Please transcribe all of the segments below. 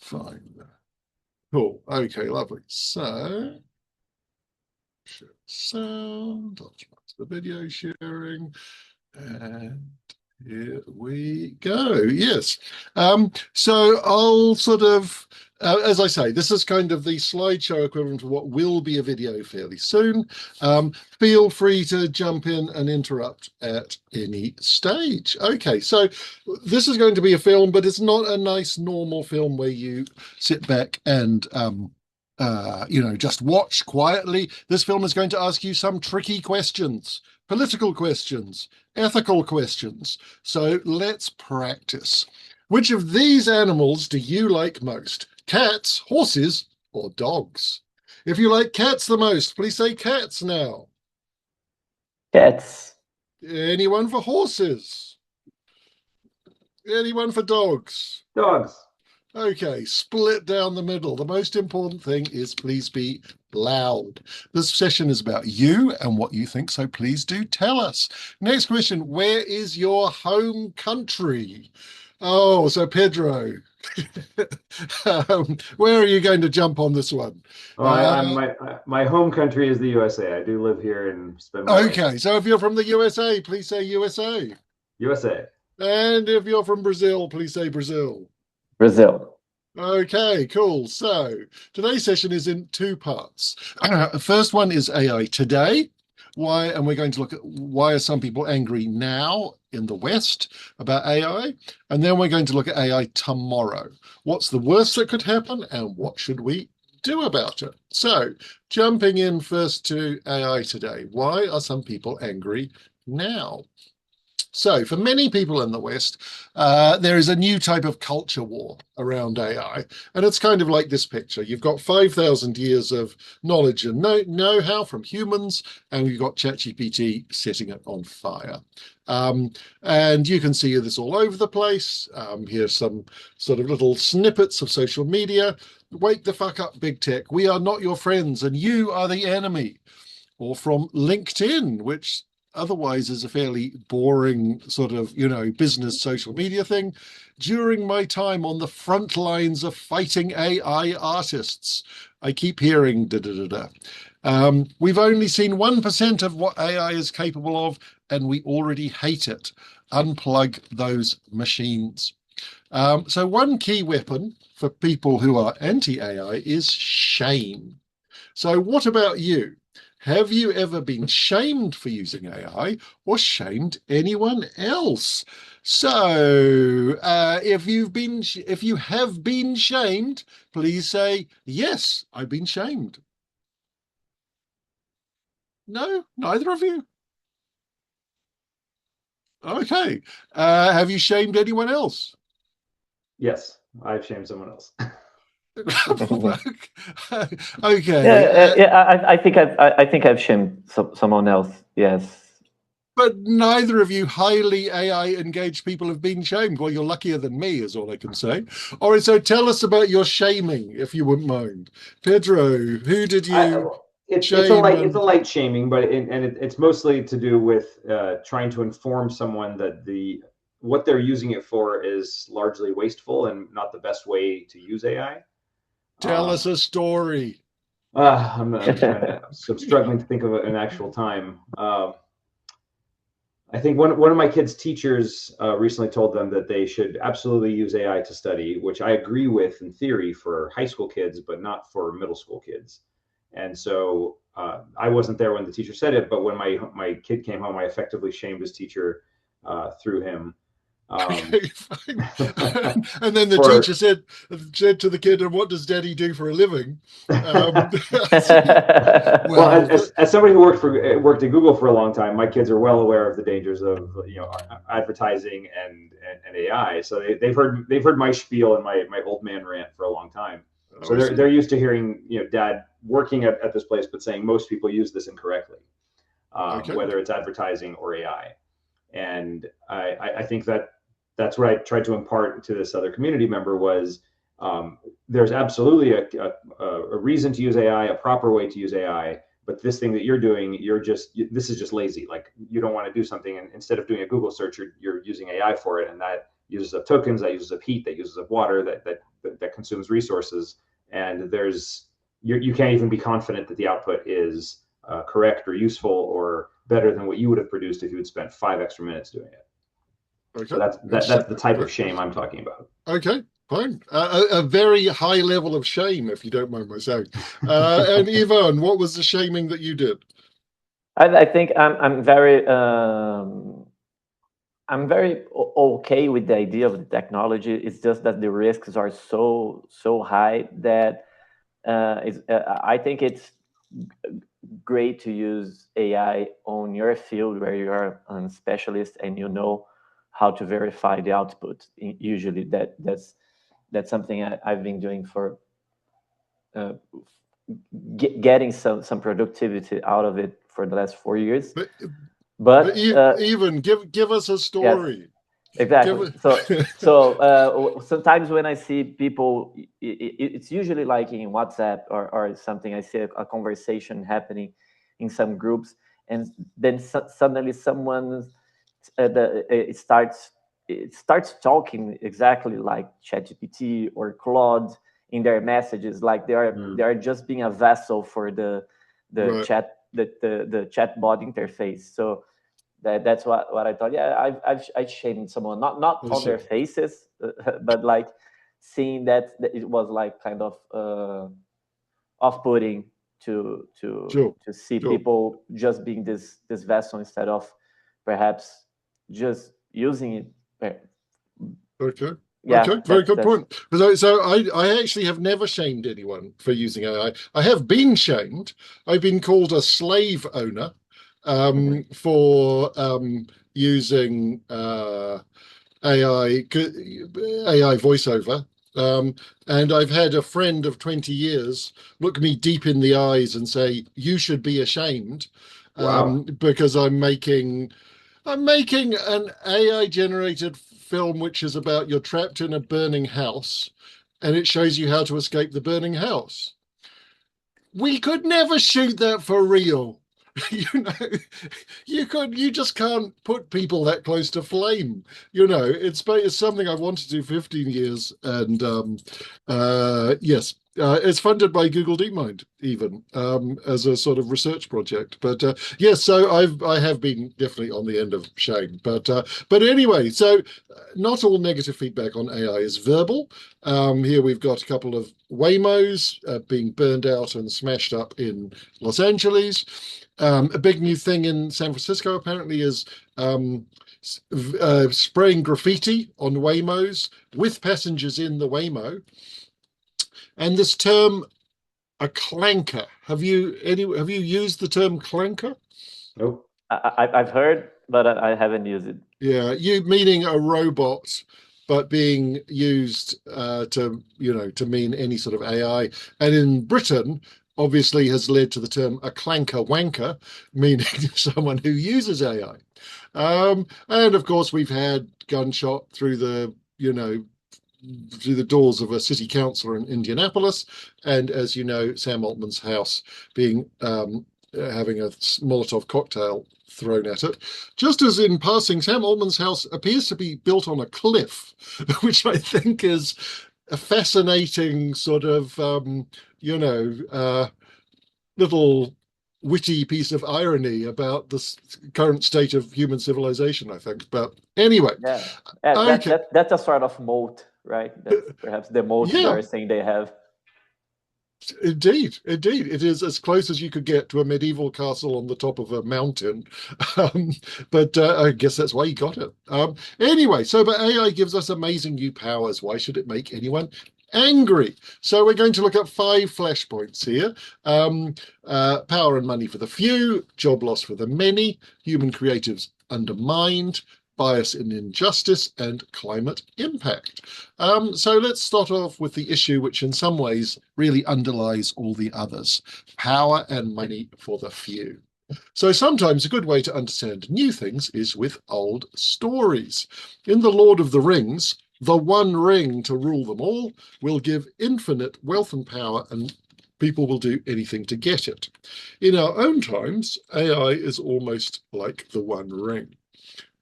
Fine. Cool. Okay, lovely. So, share sound, optimize the video sharing, and here we go. Yes. So I'll sort of, as I say, this is kind of the slideshow equivalent of what will be a video fairly soon. Feel free to jump in and interrupt at any stage. Okay, so this is going to be a film, but it's not a nice normal film where you sit back and just watch quietly. This film is going to ask you some tricky questions, political questions, ethical questions. So let's practice. Which of these animals do you like most? Cats, horses, or dogs? If you like cats the most, please say cats now. Cats. Anyone for horses? Anyone for dogs? Dogs. Okay, split down the middle. The most important thing is please be loud. This session is about you and what you think, so please do tell us. Next question, where is your home country? Oh, so Pedro, where are you going to jump on this one? My home country is the USA. I do live here and spend my Okay, life. so if you're from the USA, please say USA. USA. And if you're from Brazil, please say Brazil. Brazil. Okay, cool. So today's session is in two parts. The first one is AI today. Why, and we're going to look at why are some people angry now in the West about AI? And then we're going to look at AI tomorrow. What's the worst that could happen and what should we do about it? So jumping in first to AI today. Why are some people angry now? So for many people in the West, there is a new type of culture war around AI. And it's kind of like this picture. You've got 5,000 years of knowledge and know-how from humans, and you've got ChatGPT setting it on fire. And you can see this all over the place. Here's some sort of little snippets of social media. Wake the fuck up, big tech. We are not your friends, and you are the enemy. Or from LinkedIn, which otherwise is a fairly boring sort of, business social media thing. During my time on the front lines of fighting AI artists, I keep hearing da da da da. We've only seen 1% of what AI is capable of, and we already hate it. Unplug those machines. So one key weapon for people who are anti-AI is shame. So what about you? Have you ever been shamed for using AI or shamed anyone else? So, if you have been shamed, please say, yes, I've been shamed. No, neither of you. Okay. Have you shamed anyone else? Yes, I've shamed someone else. Okay. I think I've shamed someone else. Yes. But neither of you highly AI engaged people have been shamed. Well, you're luckier than me, is all I can say. All right, so tell us about your shaming, if you wouldn't mind. Pedro, who did you It's shame? a light shaming, but it's mostly to do with trying to inform someone that what they're using it for is largely wasteful and not the best way to use AI. Tell us a story. I'm struggling to think of an actual time. I think one of my kids' teachers recently told them that they should absolutely use AI to study, which I agree with in theory for high school kids, but not for middle school kids. And so I wasn't there when the teacher said it, but when my kid came home, I effectively shamed his teacher through him. Okay, fine. And then the For teacher said to the kid, "And what does Daddy do for a living?" well, Well, as somebody who worked at Google for a long time, my kids are well aware of the dangers of advertising and AI. So they've heard my spiel and my old man rant for a long time. So they're used to hearing Dad working at this place, but saying most people use this incorrectly, okay. whether it's advertising or AI. And I think that's what I tried to impart to this other community member was there's absolutely a reason to use AI, a proper way to use AI, but this thing that you're doing, this is just lazy. Like you don't want to do something, and instead of doing a Google search, you're using AI for it, and uses up tokens, that uses up heat, that uses up water, that consumes resources, and you can't even be confident that the output is correct or useful or better than what you would have produced if you had spent 5 extra minutes doing it. Okay. So that's the type of shame I'm talking about. Okay, fine. A very high level of shame, if you don't mind my saying. And Yvonne, what was the shaming that you did? I think I'm very okay with the idea of the technology. It's just that the risks are so high that I think it's great to use AI on your field where you are a specialist and you know how to verify the output. Usually, that's something I've been doing for uh, getting some productivity out of it for the last 4 years. But But even give us a yes, story. exactly. So sometimes when I see people, it's usually like in WhatsApp or something. I see a conversation happening in some groups, and then suddenly someone it starts talking exactly like ChatGPT or Claude in their messages, like they are just being a vessel for the Right. the chatbot interface. So that's what I thought. Yeah, I've shamed someone, not I on see. their faces, but like seeing that it was like kind of off-putting Sure. to see Sure. people just being this vessel instead of perhaps just using it. Okay. Yeah, Okay, very good that's point. So I actually have never shamed anyone for using AI. I have been shamed. I've been called a slave owner for using AI voiceover. And I've had a friend of 20 years look me deep in the eyes and say, "You should be ashamed," Wow. because I'm making an AI generated film which is about you're trapped in a burning house and it shows you how to escape the burning house. We could never shoot that for real. You know, you just can't put people that close to flame. It's something I've wanted to do 15 years, and yes, it's funded by Google DeepMind even as a sort of research project. But yes, so I have been definitely on the end of shame. But anyway, so not all negative feedback on AI is verbal. Here we've got a couple of Waymos being burned out and smashed up in Los Angeles. A big new thing in San Francisco apparently is spraying graffiti on Waymos with passengers in the Waymo. And this term, a clanker. Have you used the term clanker? Nope. I've heard, but I haven't used it. Yeah, you meaning a robot, but being used to mean any sort of AI. And in Britain, obviously, has led to the term a clanker wanker, meaning someone who uses AI. And of course, we've had gunshot through the doors of a city councillor in Indianapolis, and as you know, Sam Altman's house being having a Molotov cocktail thrown at it. Just as in passing, Sam Altman's house appears to be built on a cliff, which I think is a fascinating sort of, little witty piece of irony about the current state of human civilization, I think. But anyway, Yeah, okay. that's a sort of moat, right? That's perhaps the moat they Yeah, are saying they have. indeed, indeed. It is as close as you could get to a medieval castle on the top of a mountain. Um, but I guess that's why you got it. Anyway, but AI gives us amazing new powers. Why should it make anyone angry? So we're going to look at 5 flashpoints here. Power and money for the few, job loss for the many, human creatives undermined, bias and injustice, and climate impact. So let's start off with the issue which in some ways really underlies all the others: power and money for the few. So sometimes a good way to understand new things is with old stories. In The Lord of the Rings, the one ring to rule them all will give infinite wealth and power, and people will do anything to get it. In our own times, AI is almost like the one ring.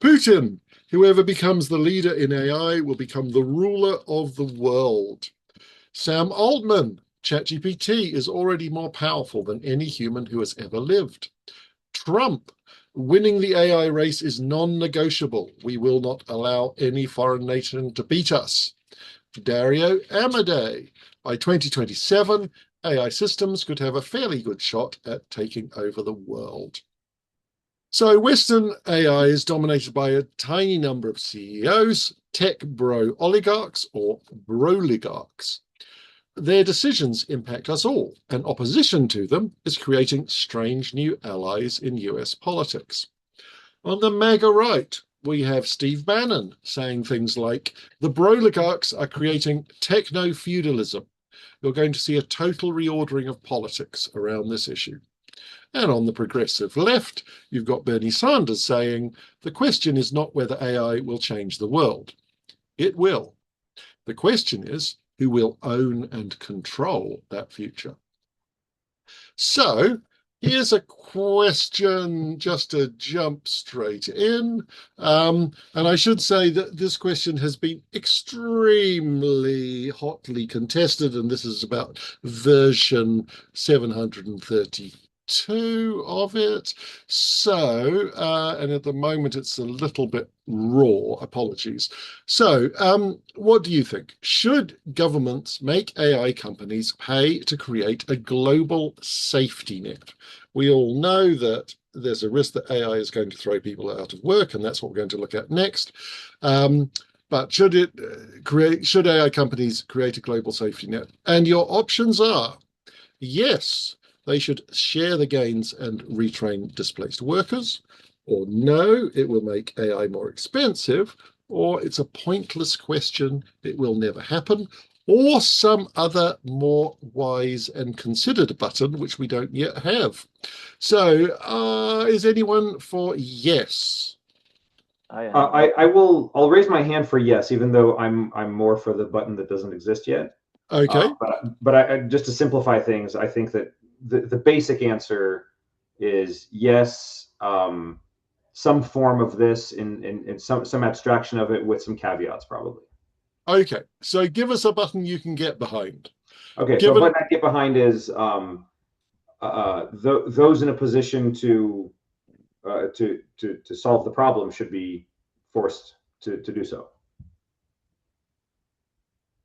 Putin, Whoever becomes the leader in AI will become the ruler of the world. Sam Altman, ChatGPT is already more powerful than any human who has ever lived. Trump, winning the AI race is non-negotiable. We will not allow any foreign nation to beat us. Dario Amodei, by 2027, AI systems could have a fairly good shot at taking over the world. So Western AI is dominated by a tiny number of CEOs, tech bro oligarchs or broligarchs. Their decisions impact us all, and opposition to them is creating strange new allies in US politics. On the MAGA right, we have Steve Bannon saying things like, the broligarchs are creating techno-feudalism. You're going to see a total reordering of politics around this issue. And on the progressive left, you've got Bernie Sanders saying, the question is not whether AI will change the world. It will. The question is, who will own and control that future? So here's a question just to jump straight in. And I should say that this question has been extremely hotly contested, and this is about version 732 of it. So, and at the moment it's a little bit raw, apologies. So, what do you think? Should governments make AI companies pay to create a global safety net? We all know that there's a risk that AI is going to throw people out of work, and that's what we're going to look at next. But should AI companies create a global safety net? And your options are, yes, they should share the gains and retrain displaced workers, or no, it will make AI more expensive, or it's a pointless question, it will never happen, or some other more wise and considered button, which we don't yet have. So, is anyone for yes? I'll raise my hand for yes, even though I'm more for the button that doesn't exist yet. Okay. But just to simplify things, I think that the basic answer is yes, some form of this in some abstraction of it with some caveats probably. Okay, so give us a button you can get behind. Okay, so what I get behind is those in a position to solve the problem should be forced to do so.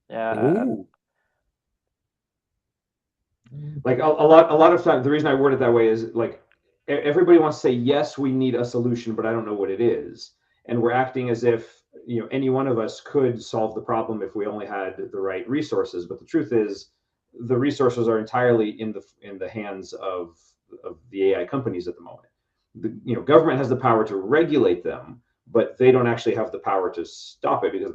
Yeah. Like a lot of times, the reason I word it that way is like everybody wants to say yes, we need a solution, but I don't know what it is, and we're acting as if any one of us could solve the problem if we only had the right resources. But the truth is, the resources are entirely in the hands of the AI companies at the moment. The government has the power to regulate them, but they don't actually have the power to stop it because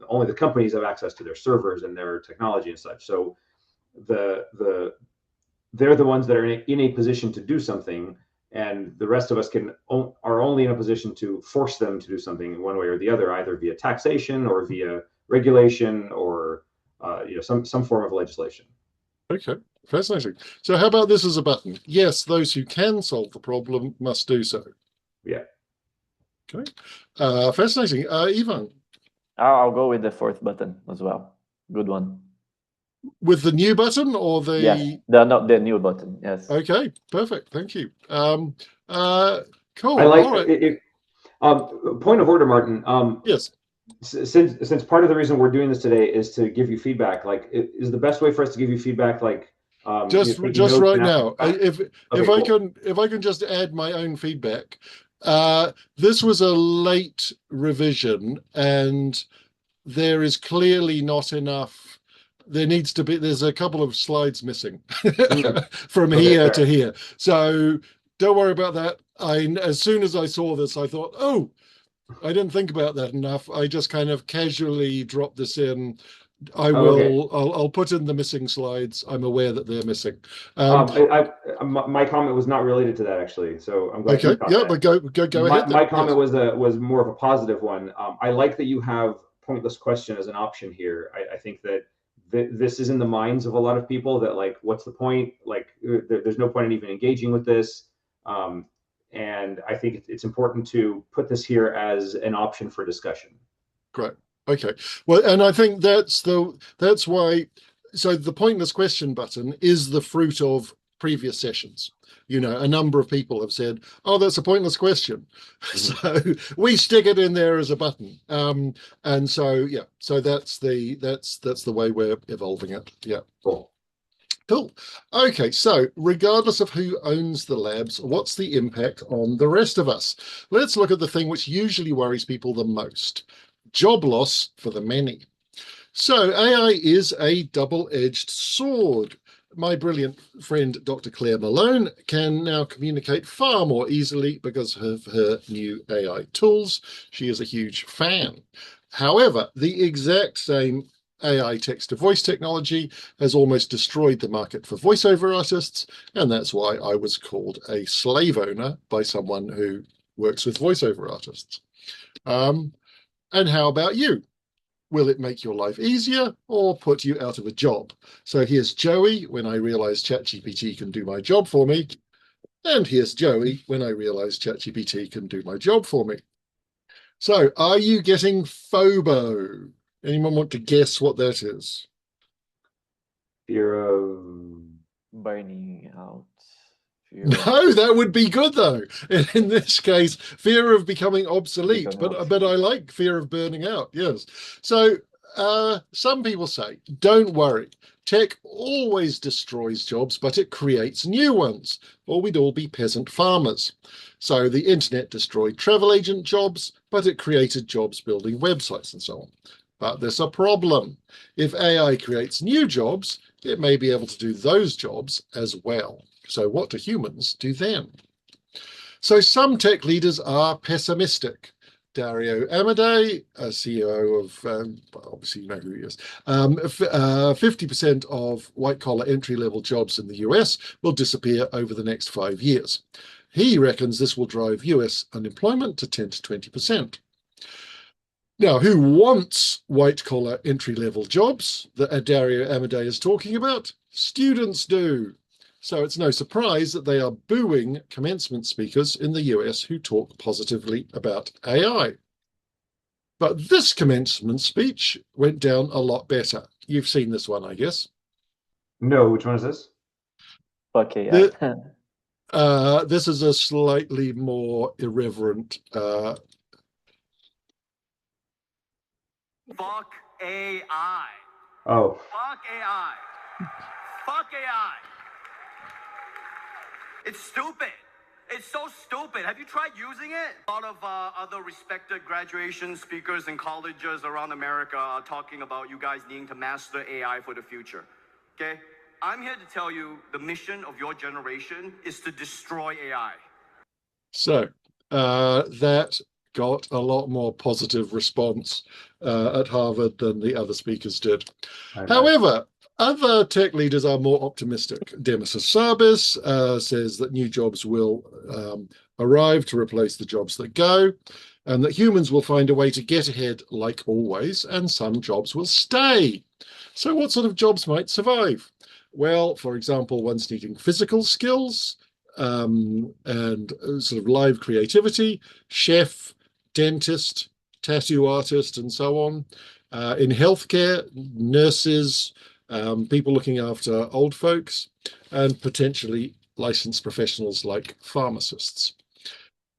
only the companies have access to their servers and their technology and such. So they're the ones that are in a position to do something, and the rest of us are only in a position to force them to do something in one way or the other, either via taxation or via regulation or some form of legislation. Okay, fascinating. So how about this as a button? Yes, those who can solve the problem must do so. Yeah. Okay, fascinating. Ivan? I'll go with the fourth button as well. Good one. With the new button or the... Yes, the new button, yes. Okay, perfect. Thank you. Cool. I like it. Point of order, Martin. Yes. Since part of the reason we're doing this today is to give you feedback, like, is the best way for us to give you feedback, like, just right now, if I can just add my own feedback. This was a late revision, and there is clearly not enough. There's a couple of slides missing from here to here. So don't worry about that. As soon as I saw this, I thought, oh, I didn't think about that enough. I just kind of casually dropped this in. I'll put in the missing slides. I'm aware that they're missing. My comment was not related to that, actually. So I'm glad. Okay. Yeah, but go ahead. My comment was more of a positive one. I like that you have pointless question as an option here. I think that this is in the minds of a lot of people that, like, what's the point? Like, there's no point in even engaging with this. and I think it's important to put this here as an option for discussion. Great. Okay. Well, and I think that's why. So the pointless question button is the fruit of previous sessions. You know, a number of people have said, "Oh, that's a pointless question," so we stick it in there as a button. And so yeah, so that's the way we're evolving it. Yeah. Cool. Cool. Okay, so regardless of who owns the labs, what's the impact on the rest of us? Let's look at the thing which usually worries people the most: job loss for the many. So AI is a double-edged sword. My brilliant friend, Dr. Claire Malone, can now communicate far more easily because of her new AI tools. She is a huge fan. However, the exact same AI text-to-voice technology has almost destroyed the market for voiceover artists, and that's why I was called a slave owner by someone who works with voiceover artists. And how about you? Will it make your life easier or put you out of a job? So here's Joey when I realized ChatGPT can do my job for me. And here's Joey when I realized ChatGPT can do my job for me. So are you getting FOBO? Anyone want to guess what that is? Fear of burning out. No, that would be good though. In this case, fear of becoming obsolete. But I like fear of burning out. Yes. So some people say, don't worry. Tech always destroys jobs, but it creates new ones, or we'd all be peasant farmers. So the internet destroyed travel agent jobs, but it created jobs building websites and so on. But there's a problem. If AI creates new jobs, it may be able to do those jobs as well. So what do humans do then? So some tech leaders are pessimistic. Dario Amodei, CEO of, obviously you know who he is, 50% of white-collar entry-level jobs in the US will disappear over the next 5 years. He reckons this will drive US unemployment to 10 to 20%. Now, who wants white-collar entry-level jobs that Dario Amodei is talking about? Students do. So it's no surprise that they are booing commencement speakers in the US who talk positively about AI. But this commencement speech went down a lot better. You've seen this one, I guess. No, which one is this? Okay. This is a slightly more irreverent. Fuck AI. Oh. Fuck AI. Fuck AI. It's stupid. It's so stupid. Have you tried using it? A lot of other respected graduation speakers in colleges around America are talking about you guys needing to master AI for the future. Okay? I'm here to tell you the mission of your generation is to destroy AI. So that got a lot more positive response at Harvard than the other speakers did. However, other tech leaders are more optimistic. Demis Hassabis says that new jobs will arrive to replace the jobs that go, and that humans will find a way to get ahead like always, and some jobs will stay. So what sort of jobs might survive? Well, for example, ones needing physical skills and sort of live creativity, chef, dentist, tattoo artist, and so on. In healthcare, nurses, people looking after old folks, and potentially licensed professionals like pharmacists.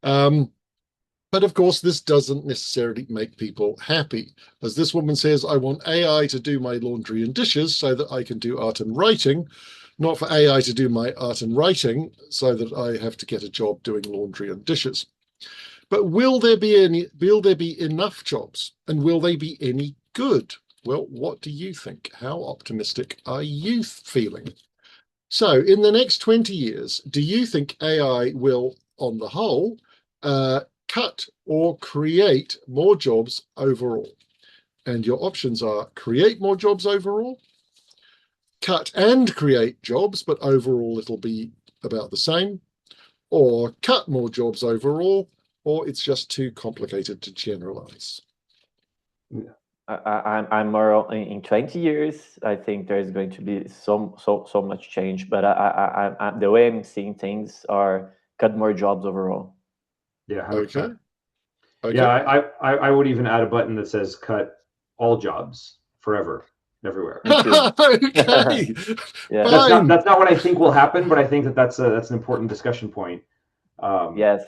But of course, this doesn't necessarily make people happy. As this woman says, I want AI to do my laundry and dishes so that I can do art and writing, not for AI to do my art and writing so that I have to get a job doing laundry and dishes. But will there be enough jobs, and will they be any good? Well, what do you think? How optimistic are you feeling? So in the next 20 years, do you think AI will, on the whole, cut or create more jobs overall? And your options are create more jobs overall, cut and create jobs, but overall it'll be about the same, or cut more jobs overall, or it's just too complicated to generalize. I'm more in 20 years. I think there's going to be so much change. But the way I'm seeing things are cut more jobs overall. Yeah, 100%. Okay. Yeah, I would even add a button that says cut all jobs forever, everywhere. Me too. Okay. Yeah. Fine. That's not what I think will happen, but I think that that's an important discussion point. Yes,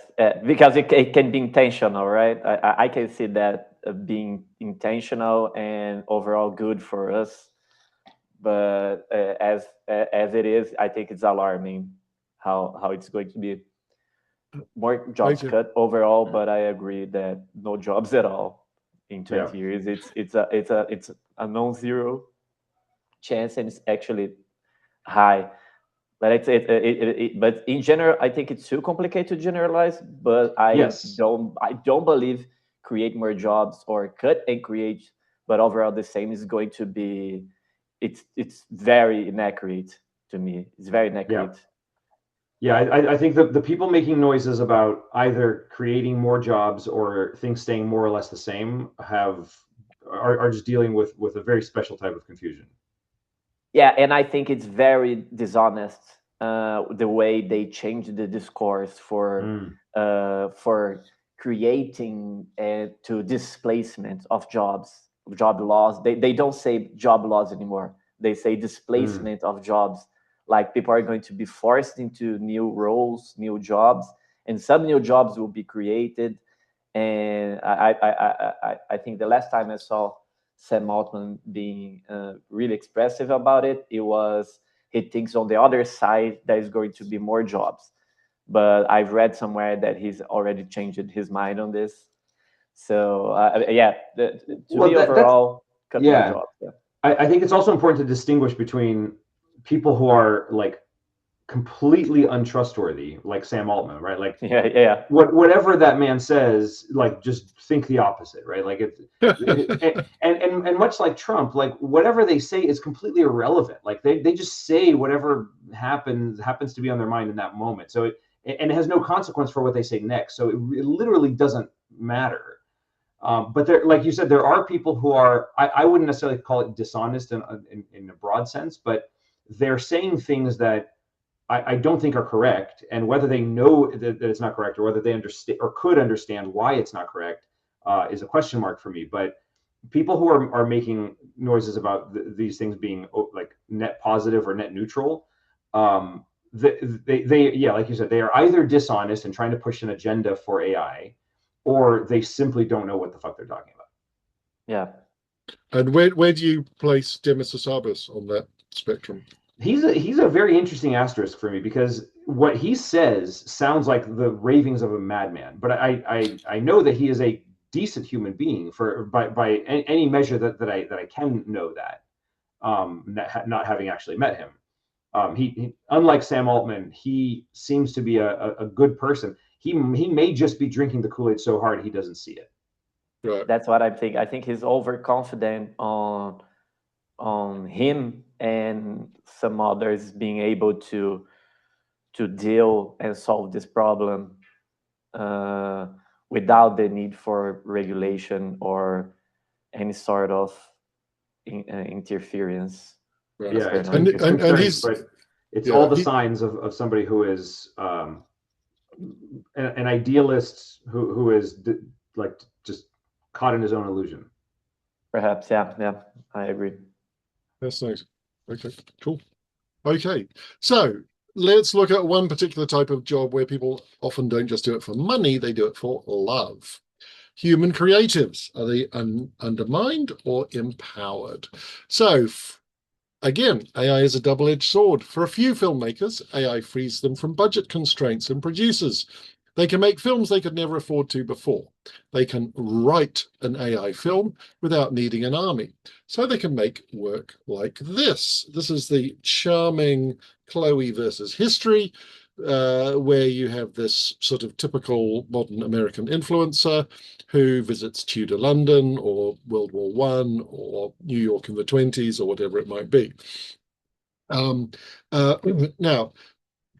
because it can be intentional, right? I can see that being intentional and overall good for us. But as it is, I think it's alarming how it's going to be more jobs Okay. cut overall. But I agree that no jobs at all in 20 Yeah. years. It's a non-zero chance, and it's actually high. But but in general, I think it's too complicated to generalize. But Yes. I don't believe create more jobs or cut and create, but overall the same is going to be. It's very inaccurate to me. It's very inaccurate. Yeah, I think the people making noises about either creating more jobs or things staying more or less the same are just dealing with a very special type of confusion. Yeah, and I think it's very dishonest the way they change the discourse for creating to displacement of jobs, job loss. They don't say job loss anymore. They say displacement of jobs. Like people are going to be forced into new roles, new jobs, and some new jobs will be created. And I think the last time I saw Sam Altman being really expressive about it, he thinks on the other side there is going to be more jobs. But I've read somewhere that he's already changed his mind on this. So overall, cut more jobs. Yeah. I think it's also important to distinguish between people who are like completely untrustworthy, like Sam Altman, right? Like whatever that man says, like just think the opposite, right? Like and much like Trump, like whatever they say is completely irrelevant. Like they just say whatever happens to be on their mind in that moment. So it has no consequence for what they say next. So it literally doesn't matter. But there, like you said, there are people who are, I wouldn't necessarily call it dishonest in a broad sense, but they're saying things that I don't think are correct. And whether they know that it's not correct or whether they understand or could understand why it's not correct is a question mark for me. But people who are making noises about these things being like net positive or net neutral, they like you said, they are either dishonest and trying to push an agenda for AI, or they simply don't know what the fuck they're talking about. Yeah. And where do you place Demis Hassabis on that spectrum? He's a very interesting asterisk for me because what he says sounds like the ravings of a madman. But I know that he is a decent human being by any measure that I can know that, not having actually met him. He unlike Sam Altman, he seems to be a good person. He may just be drinking the Kool-Aid so hard he doesn't see it. Right. That's what I think. I think he's overconfident on him and some others being able to deal and solve this problem without the need for regulation or any sort of interference. Right. Yeah, it's and he's, but it's all the signs of somebody who is an idealist who is like just caught in his own illusion. Perhaps, yeah, I agree. That's nice. Okay, cool. Okay, so let's look at one particular type of job where people often don't just do it for money, they do it for love. Human creatives, are they undermined or empowered? So again, AI is a double-edged sword. For a few filmmakers, AI frees them from budget constraints and producers. They can make films they could never afford to before. They can write an AI film without needing an army. So they can make work like this. This is the charming Chloe versus History, where you have this sort of typical modern American influencer who visits Tudor London or World War I or New York in the 20s or whatever it might be. Now,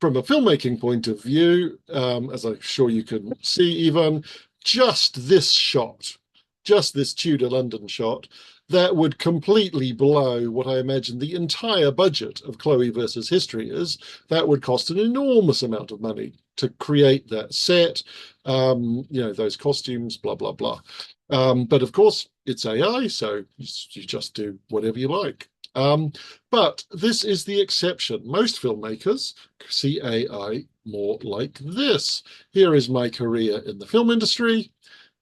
from a filmmaking point of view, as I'm sure you can see, Ivan, just this shot, just this Tudor London shot, that would completely blow what I imagine the entire budget of Chloe versus History is. That would cost an enormous amount of money to create that set, those costumes, blah, blah, blah. But of course, it's AI, so you just do whatever you like. But this is the exception. Most filmmakers see AI more like this. Here is my career in the film industry.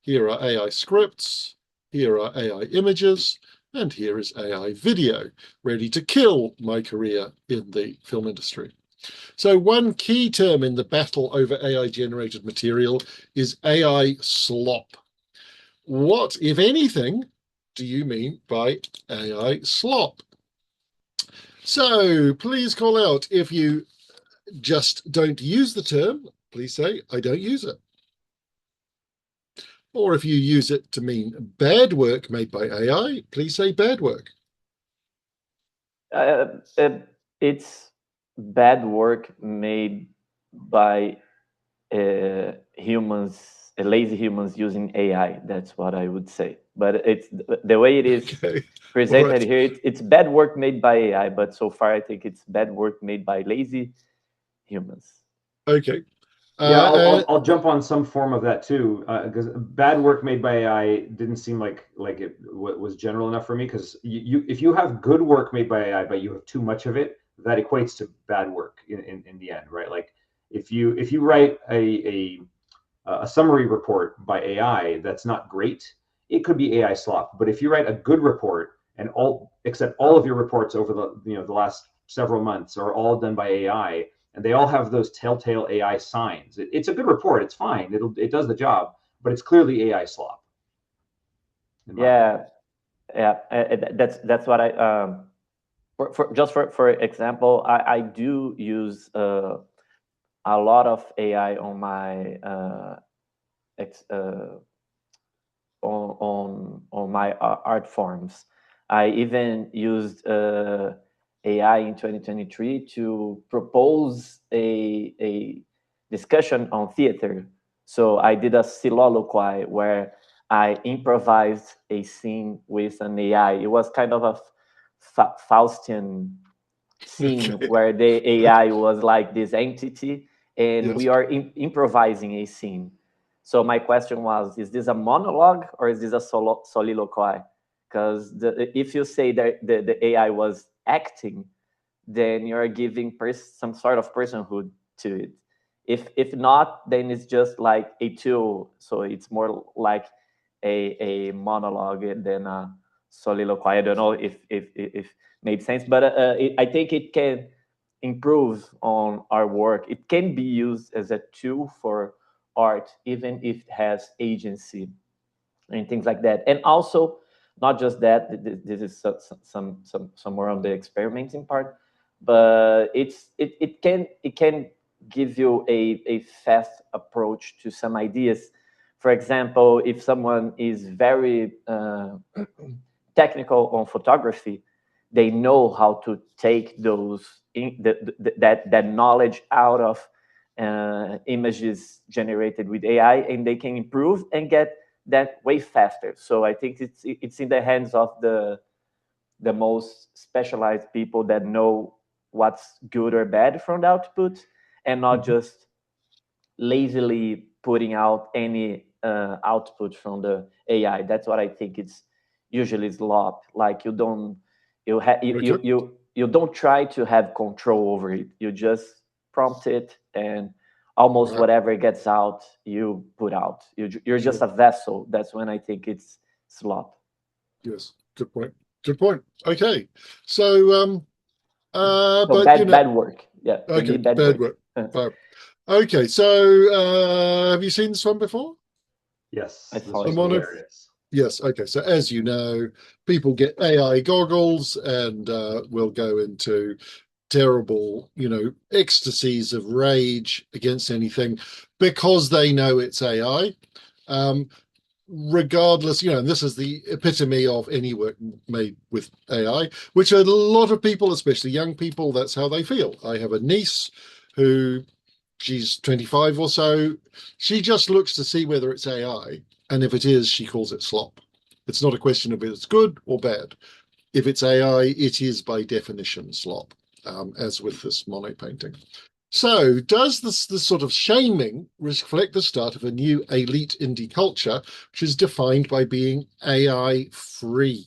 Here are AI scripts. Here are AI images. And here is AI video, ready to kill my career in the film industry. So one key term in the battle over AI-generated material is AI slop. What, if anything, do you mean by AI slop? So please call out if you just don't use the term. Please say, I don't use it. Or if you use it to mean bad work made by AI, please say bad work. It's bad work made by humans, lazy humans using AI. That's what I would say. But it's the way it is presented here. It's bad work made by AI, but so far I think it's bad work made by lazy humans. Okay. Yeah, I'll jump on some form of that too, because bad work made by AI didn't seem like it was general enough for me. Because if you have good work made by AI, but you have too much of it, that equates to bad work in the end, right? Like if you write a summary report by AI that's not great, it could be AI slop. But if you write a good report and all of your reports over the last several months are all done by AI, and they all have those telltale AI signs, it's a good report. It's fine. It does the job, but it's clearly AI slop. Yeah. That's what I for example, I do use a lot of AI on my on my art forms. I even used AI in 2023 to propose a discussion on theater. So I did a soliloquy where I improvised a scene with an AI. It was kind of a Faustian scene where the AI was like this entity, and we are improvising a scene. So my question was, is this a monologue or is this a soliloquy? Because if you say that the AI was acting, then you're giving some sort of personhood to it. If not, then it's just like a tool. So it's more like a monologue than a soliloquy. I don't know if made sense, but I think it can improve on our work. It can be used as a tool for art, even if it has agency and things like that. And also, not just that. This is some more on the experimenting part, but it can give you a fast approach to some ideas. For example, if someone is very technical on photography, they know how to take that knowledge out of images generated with AI, and they can improve and get that way faster. So I think it's in the hands of the most specialized people that know what's good or bad from the output, and not just lazily putting out any output from the AI. That's what I think it's usually slop. Like you don't try to have control over it. You just prompt it, and almost whatever gets out, you put out. You're just a vessel. That's when I think it's slop. Yes, good point. Good point. Okay, so but bad work. Yeah. Okay, bad work. Okay, so have you seen this one before? Yes, I saw it. Yes. Okay. So as you know, people get AI goggles and will go into terrible, ecstasies of rage against anything because they know it's AI. Regardless, and this is the epitome of any work made with AI, which a lot of people, especially young people, that's how they feel. I have a niece who, she's 25 or so. She just looks to see whether it's AI. And if it is, she calls it slop. It's not a question of whether it's good or bad. If it's AI, it is by definition slop, as with this Monet painting. So, does this sort of shaming reflect the start of a new elite indie culture, which is defined by being AI free?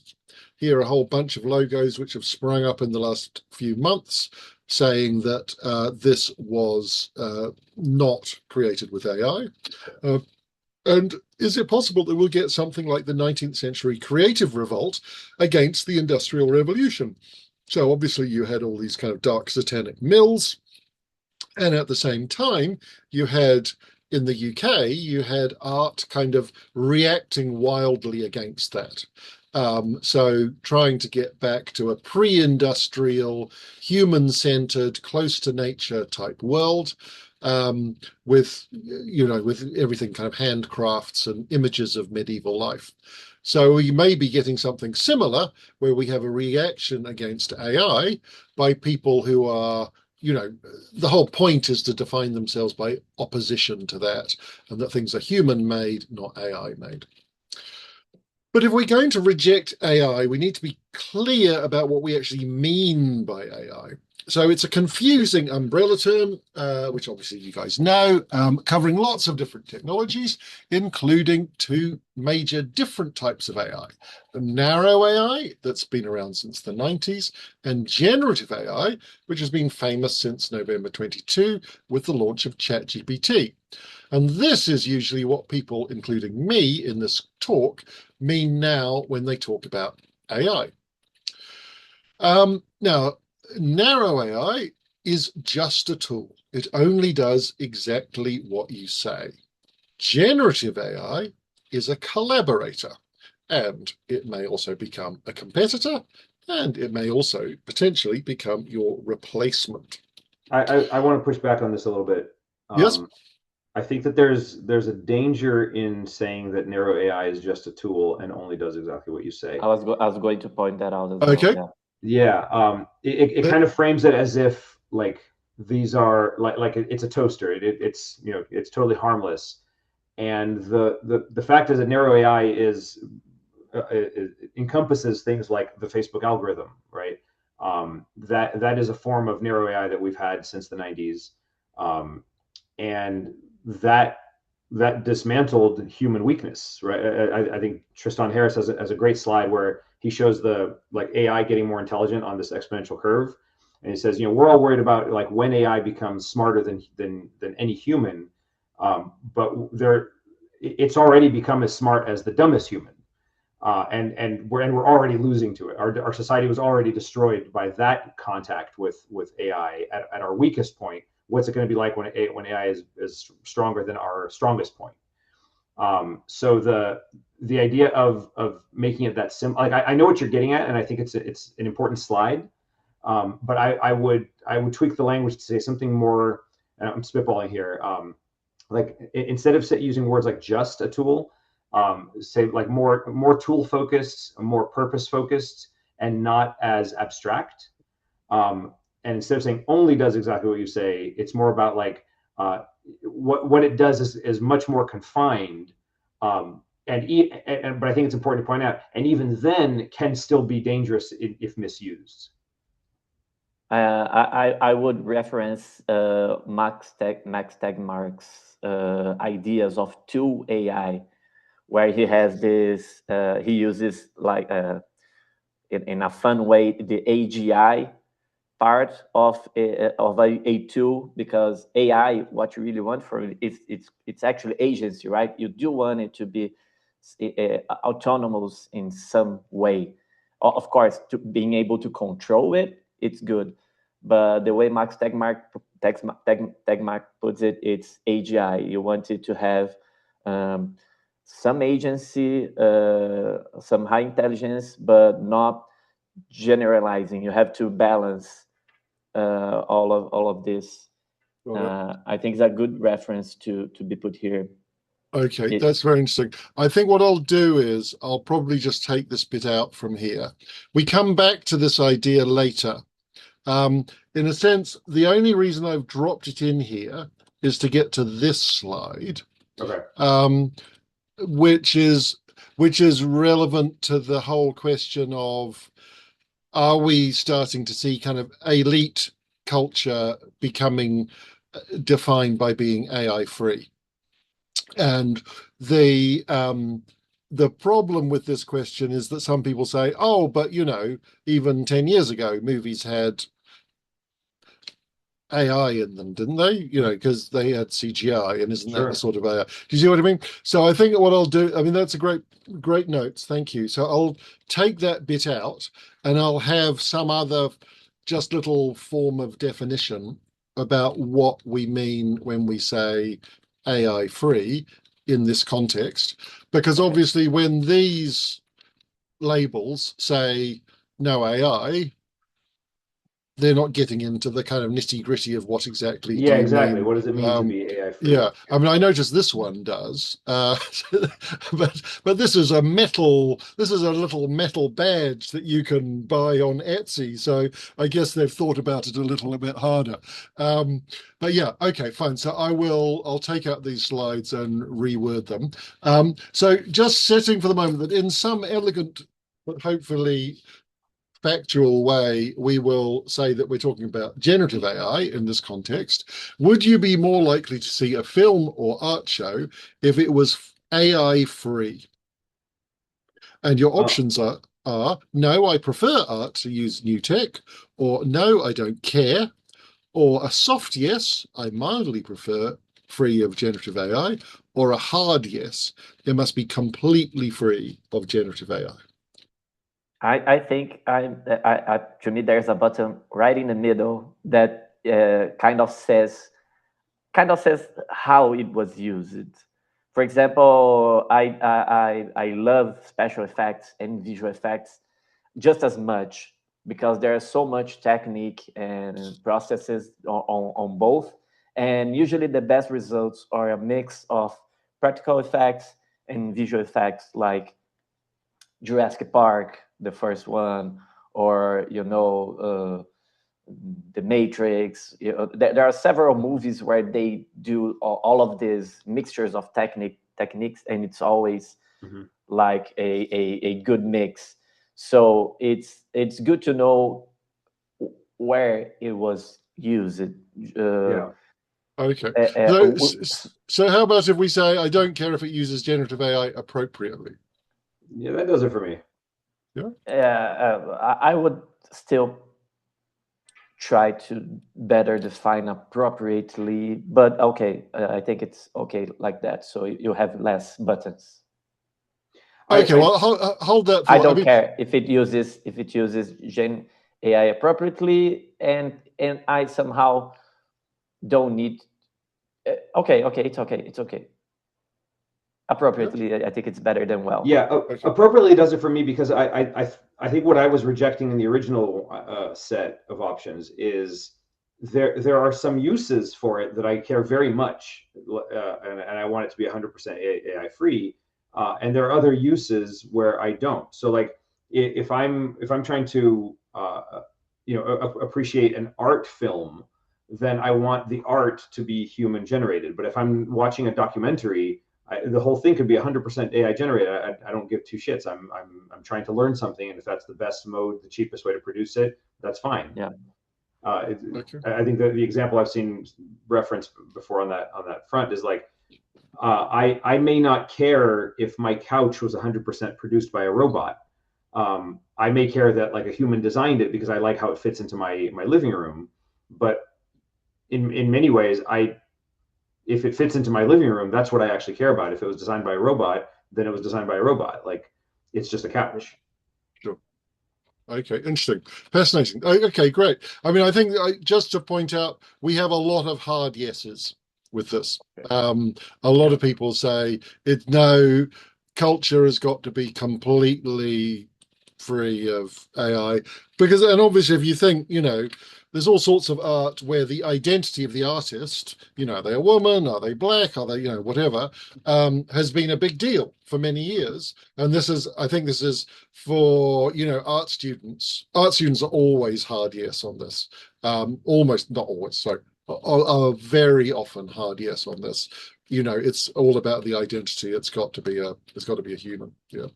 Here are a whole bunch of logos which have sprung up in the last few months saying that this was not created with AI. And is it possible that we'll get something like the 19th century creative revolt against the Industrial Revolution? So, obviously, you had all these kind of dark satanic mills. And at the same time, you had in the UK, you had art kind of reacting wildly against that. So trying to get back to a pre-industrial, human-centered, close to nature type world, with with everything kind of handcrafts and images of medieval life. So we may be getting something similar where we have a reaction against AI by people who are, the whole point is to define themselves by opposition to that, and that things are human made, not AI made. But if we're going to reject AI, we need to be clear about what we actually mean by AI. So it's a confusing umbrella term, which obviously you guys know, covering lots of different technologies, including two major different types of AI. The narrow AI, that's been around since the 90s, and generative AI, which has been famous since November 22 with the launch of ChatGPT. And this is usually what people, including me in this talk, mean now when they talk about AI. Now, narrow AI is just a tool. It only does exactly what you say. Generative AI is a collaborator, and it may also become a competitor, and it may also potentially become your replacement. I want to push back on this a little bit. Yes. I think that there's a danger in saying that narrow AI is just a tool and only does exactly what you say. I was going to point that out as Okay. well. Yeah. It kind of frames it as if like these are like it's a toaster. It's it's totally harmless. And the fact is that narrow AI it encompasses things like the Facebook algorithm, right? That is a form of narrow AI that we've had since the 90s. And that dismantled human weakness, right? I think Tristan Harris has a great slide where he shows the like AI getting more intelligent on this exponential curve, and he says, we're all worried about like when AI becomes smarter than any human, but it's already become as smart as the dumbest human, and we're already losing to it. Our society was already destroyed by that contact with AI at our weakest point. What's it going to be like when AI is stronger than our strongest point? So the idea of making it that simple, like I know what you're getting at, and I think it's an important slide. But I would tweak the language to say something more. And I'm spitballing here. Like instead of using words like just a tool, say like more tool focused, more purpose focused, and not as abstract. And instead of saying only does exactly what you say, it's more about like what it does is much more confined. But I think it's important to point out, and even then can still be dangerous if misused. I would reference Max Tegmark's ideas of tool AI, where he has this. He uses like in a fun way the AGI part of a tool, because AI, what you really want for it is it's actually agency, right? You do want it to be autonomous in some way. Of course, to being able to control it, it's good. But the way Max Tegmark puts it, it's AGI. You want it to have some agency, some high intelligence, but not generalizing. You have to balance all of this. I think it's a good reference to be put here. Okay, that's very interesting. I think what I'll do is I'll probably just take this bit out from here. We come back to this idea later. In a sense, the only reason I've dropped it in here is to get to this slide. Okay. Which is relevant to the whole question of, are we starting to see kind of elite culture becoming defined by being AI free. And the problem with this question is that some people say, oh, but even 10 years ago, movies had AI in them, didn't they? Because they had CGI, and isn't that the sort of AI? Do you see what I mean? So I think what I'll do, I mean, that's a great notes. Thank you. So I'll take that bit out, and I'll have some other just little form of definition about what we mean when we say AI free in this context. Because obviously when these labels say no AI, they're not getting into the kind of nitty gritty of what exactly do you exactly mean. What does it mean to be AI free? I mean, I noticed this one does, but this is a little metal badge that you can buy on Etsy, so I guess they've thought about it a little bit harder. But yeah, okay, fine. So I'll take out these slides and reword them. So just setting for the moment that in some elegant but hopefully factual way, we will say that we're talking about generative AI in this context. Would you be more likely to see a film or art show if it was AI free? And your options are no, I prefer art to use new tech, or no, I don't care, or a soft yes, I mildly prefer free of generative AI, or a hard yes, it must be completely free of generative AI. I think to me there's a button right in the middle that kind of says how it was used. For example, I love special effects and visual effects just as much because there's so much technique and processes on both, and usually the best results are a mix of practical effects and visual effects, like Jurassic Park, the first one, or The Matrix. There are several movies where they do all of these mixtures of techniques, and it's always like a good mix. So it's good to know where it was used. Okay. So how about if we say, I don't care if it uses generative AI appropriately? Yeah, that does it for me. Yeah, I would still try to better define appropriately, but okay, I think it's okay like that. So you have less buttons. Okay, well, hold that. I don't care if it uses Gen AI appropriately, and I somehow don't need. Okay, it's okay. Appropriately, I think it's better than well. Yeah, appropriately does it for me because I think what I was rejecting in the original set of options is there are some uses for it that I care very much, and I want it to be 100% AI free, and there are other uses where I don't. So like if I'm trying to appreciate an art film, then I want the art to be human generated. But if I'm watching a documentary, the whole thing could be 100% AI generated. I don't give two shits. I'm trying to learn something, and if that's the best mode, the cheapest way to produce it, that's fine. Yeah. I think that the example I've seen referenced before on that front is like, I may not care if my couch was 100% produced by a robot. I may care that like a human designed it because I like how it fits into my living room. But in many ways, if it fits into my living room, that's what I actually care about. If it was designed by a robot, then it was designed by a robot. Like, it's just a couch. Sure. Okay, interesting. Fascinating. Okay, great. I mean, I think just to point out, we have a lot of hard yeses with this. A lot of people say no, culture has got to be completely free of AI and obviously if you think, there's all sorts of art where the identity of the artist, are they a woman, are they black, are they, whatever, has been a big deal for many years. And I think this is for, art students. Art students are always hard yes on this. Almost, not always, sorry, are very often hard yes on this. It's all about the identity. It's got to be a human. Yeah.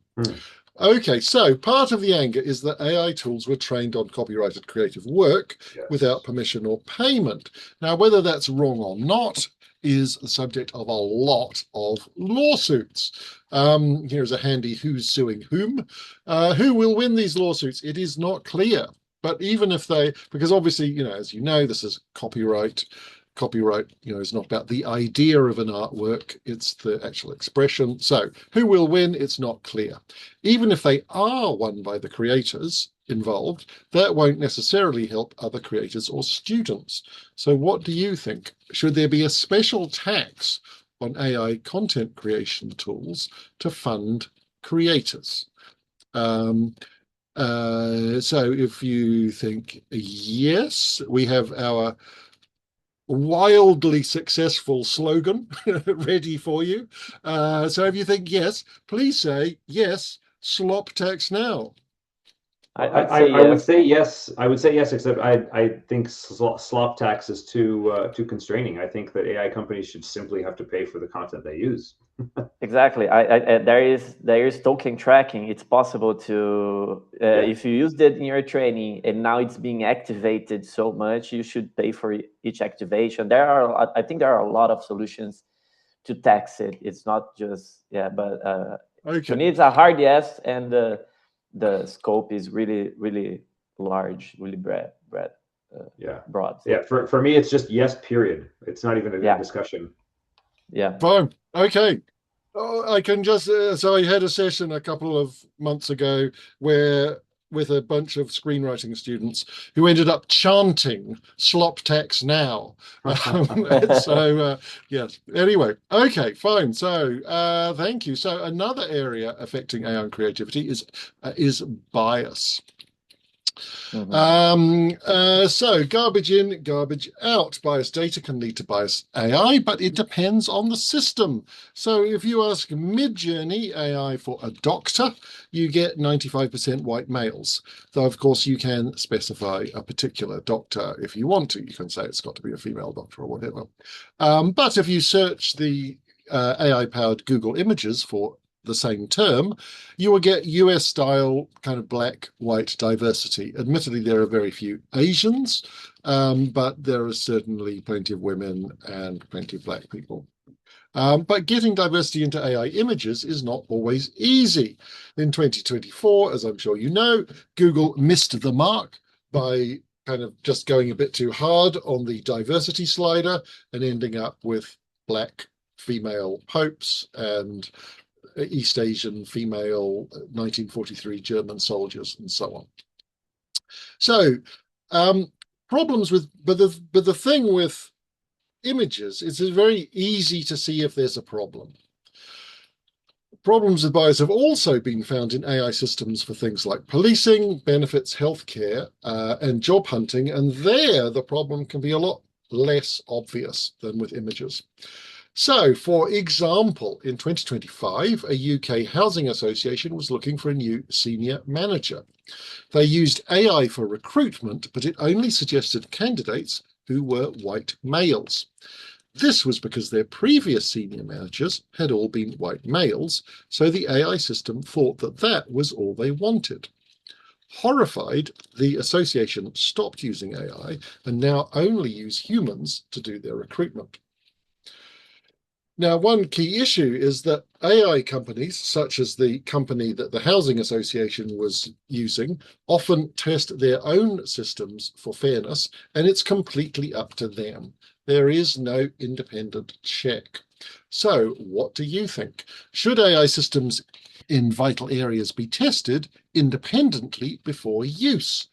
Okay, so part of the anger is that AI tools were trained on copyrighted creative work Yes. without permission or payment. Now, whether that's wrong or not is the subject of a lot of lawsuits. Here's a handy who's suing whom. Who will win these lawsuits? It is not clear. But even if they, because obviously, as you know, this is copyright. Copyright, is not about the idea of an artwork, it's the actual expression. So who will win? It's not clear. Even if they are won by the creators involved, that won't necessarily help other creators or students. So what do you think? Should there be a special tax on AI content creation tools to fund creators? So if you think yes, we have our wildly successful slogan ready for you. So if you think yes, please say yes, slop tax now. I would say yes. I would say yes, except I think slop tax is too constraining. I think that AI companies should simply have to pay for the content they use. Exactly. There is token tracking. It's possible to if you used it in your training and now it's being activated so much, you should pay for each activation. I think there are a lot of solutions to tax it. It's not just but to me it's a hard yes, and the scope is really, really large, really broad. Yeah. For me, it's just yes, period. It's not even a discussion. Yeah. Fine. Okay. I can just so I had a session a couple of months ago where with a bunch of screenwriting students who ended up chanting "slop tax now." So yes. Anyway, okay, fine. So thank you. So another area affecting AI and creativity is bias. So garbage in, garbage out. Biased data can lead to biased AI, but it depends on the system. So if you ask Midjourney AI for a doctor, you get 95% white males. Though, of course, you can specify a particular doctor if you want to. You can say it's got to be a female doctor or whatever. But if you search the AI-powered Google images for the same term, you will get US style kind of black white diversity. Admittedly, there are very few Asians, but there are certainly plenty of women and plenty of black people. But getting diversity into AI images is not always easy. In 2024, as I'm sure you know, Google missed the mark by kind of just going a bit too hard on the diversity slider and ending up with black female popes and East Asian female 1943 German soldiers and so on. So problems with, but the thing with images is it's very easy to see if there's a problem. Problems with bias have also been found in AI systems for things like policing, benefits, healthcare, and job hunting, and there the problem can be a lot less obvious than with images. So, for example, in 2025, a UK housing association was looking for a new senior manager. They used AI for recruitment, but it only suggested candidates who were white males. This was because their previous senior managers had all been white males, so the AI system thought that that was all they wanted. Horrified, the association stopped using AI and now only use humans to do their recruitment. Now, one key issue is that AI companies, such as the company that the Housing Association was using, often test their own systems for fairness, and it's completely up to them. There is no independent check. So, what do you think? Should AI systems in vital areas be tested independently before use?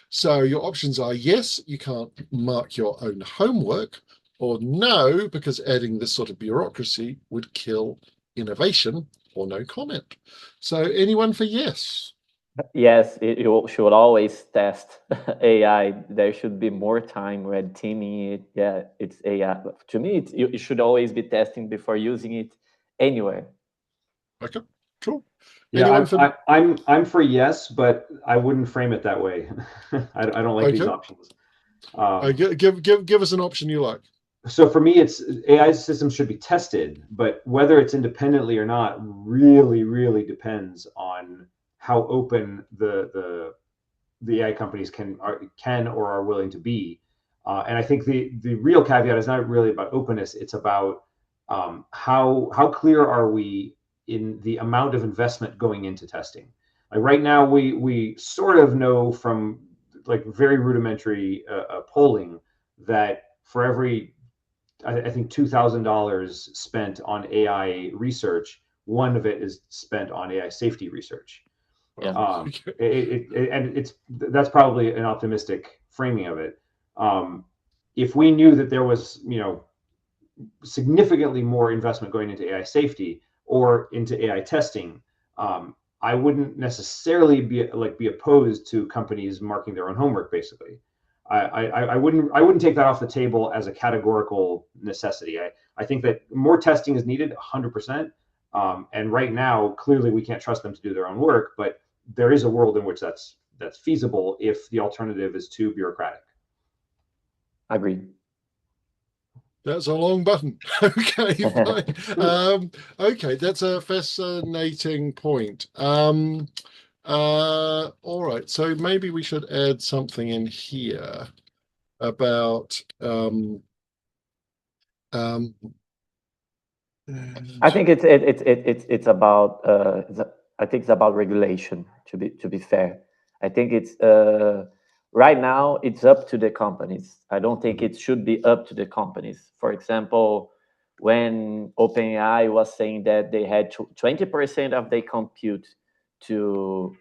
So, your options are yes, you can't mark your own homework, or no, because adding this sort of bureaucracy would kill innovation, or no comment. So anyone for yes? Yes, you should always test AI. There should be more time red teaming it. Yeah, it's AI. To me, you should always be testing before using it anywhere. Okay, cool. Yeah, I'm for yes, but I wouldn't frame it that way. I don't like these options. Give us an option you like. So for me, it's AI systems should be tested, but whether it's independently or not really, really depends on how open the AI companies can or are willing to be. And I think the real caveat is not really about openness; it's about how clear are we in the amount of investment going into testing. Like right now, we sort of know from like very rudimentary polling that for every I think $2,000 spent on AI research, one of it is spent on AI safety research. Yeah. And that's probably an optimistic framing of it. If we knew that there was, significantly more investment going into AI safety or into AI testing, I wouldn't necessarily be opposed to companies marking their own homework. Basically, I wouldn't take that off the table as a categorical necessity. I think that more testing is needed, 100%. And right now, clearly, we can't trust them to do their own work, but there is a world in which that's feasible if the alternative is too bureaucratic. Agreed. That's a long button. Okay, fine. Okay, that's a fascinating point. All right, so maybe we should add something in here about I think it's about I think it's about regulation. To be fair, I think it's right now it's up to the companies. I don't think it should be up to the companies. For example, when OpenAI was saying that they had 20% of their compute to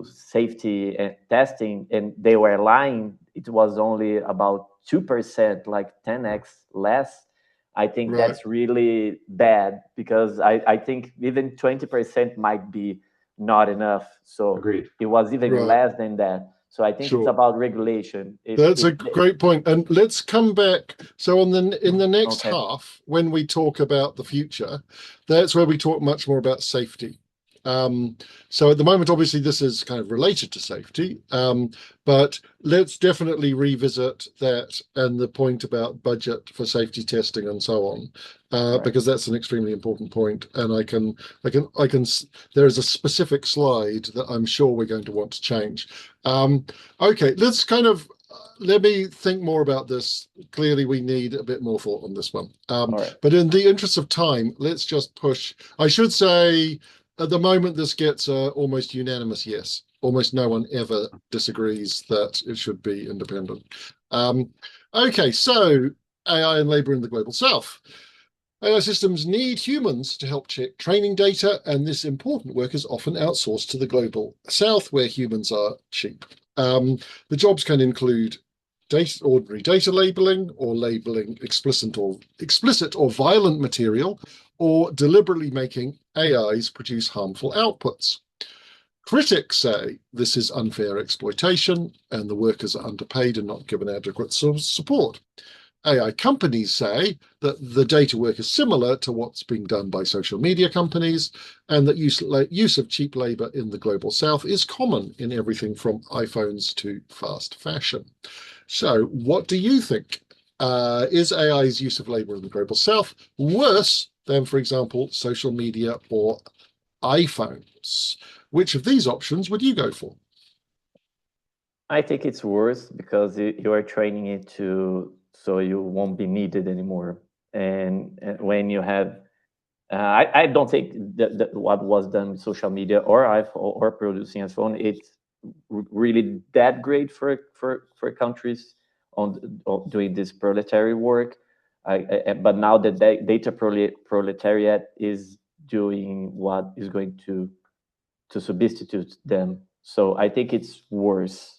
safety and testing, and they were lying, it was only about 2%, like 10x less. I think Right. that's really bad because I think even 20% might be not enough. So Agreed. it was even Right. less than that. So I think Sure. it's about regulation. That's a great point. And let's come back. So in the next Okay. half, when we talk about the future, that's where we talk much more about safety. So at the moment, obviously, this is kind of related to safety, but let's definitely revisit that and the point about budget for safety testing and so on, Right. because that's an extremely important point. And I can. There is a specific slide that I'm sure we're going to want to change. Okay, let's let me think more about this. Clearly, we need a bit more thought on this one. All right. But in the interest of time, let's just push. I should say, at the moment, this gets almost unanimous yes. Almost no one ever disagrees that it should be independent. Okay, so AI and labor in the global south. AI systems need humans to help check training data, and this important work is often outsourced to the global south, where humans are cheap. The jobs can include ordinary data labeling, or labeling explicit or violent material, or deliberately making AIs produce harmful outputs. Critics say this is unfair exploitation and the workers are underpaid and not given adequate support. AI companies say that the data work is similar to what's being done by social media companies, and that use of cheap labor in the global south is common in everything from iPhones to fast fashion. So what do you think? Is AI's use of labor in the global south worse than, for example, social media or iPhones? Which of these options would you go for? I think it's worse because you are training it so you won't be needed anymore. And when you have, I don't think that what was done with social media or producing a phone, it's really that great for countries on doing this proletariat work. But now the data proletariat is doing what is going to substitute them. So I think it's worse.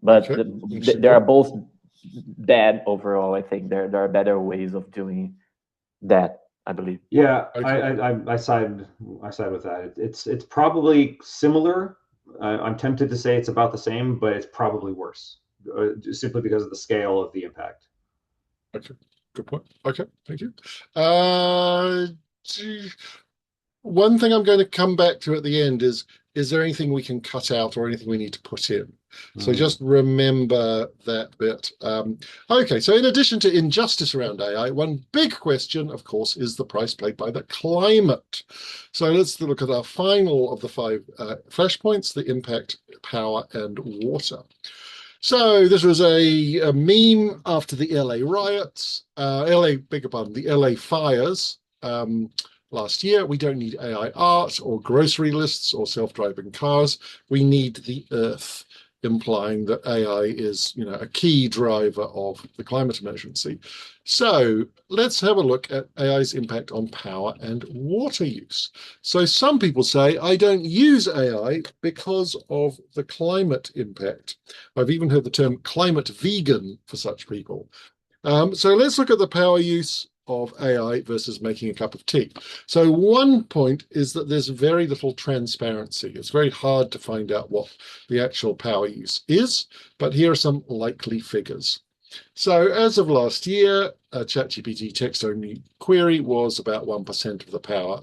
But Okay. they are both bad overall. I think there are better ways of doing that, I believe. Yeah, Okay. I side with that. It's probably similar. I'm tempted to say it's about the same, but it's probably worse, simply because of the scale of the impact. Okay, good point. Okay, thank you. One thing I'm going to come back to at the end is there anything we can cut out or anything we need to put in? So just remember that bit. Okay, so in addition to injustice around AI, one big question, of course, is the price paid by the climate. So let's look at our final of the 5 flashpoints, the impact, power, and water. So this was a meme after the LA riots, the LA fires last year. We don't need AI art or grocery lists or self-driving cars. We need the Earth, implying that AI is, a key driver of the climate emergency. So let's have a look at AI's impact on power and water use. So some people say, I don't use AI because of the climate impact. I've even heard the term climate vegan for such people. So let's look at the power use of AI versus making a cup of tea. So one point is that there's very little transparency. It's very hard to find out what the actual power use is, but here are some likely figures. So as of last year, a ChatGPT text-only query was about 1% of the power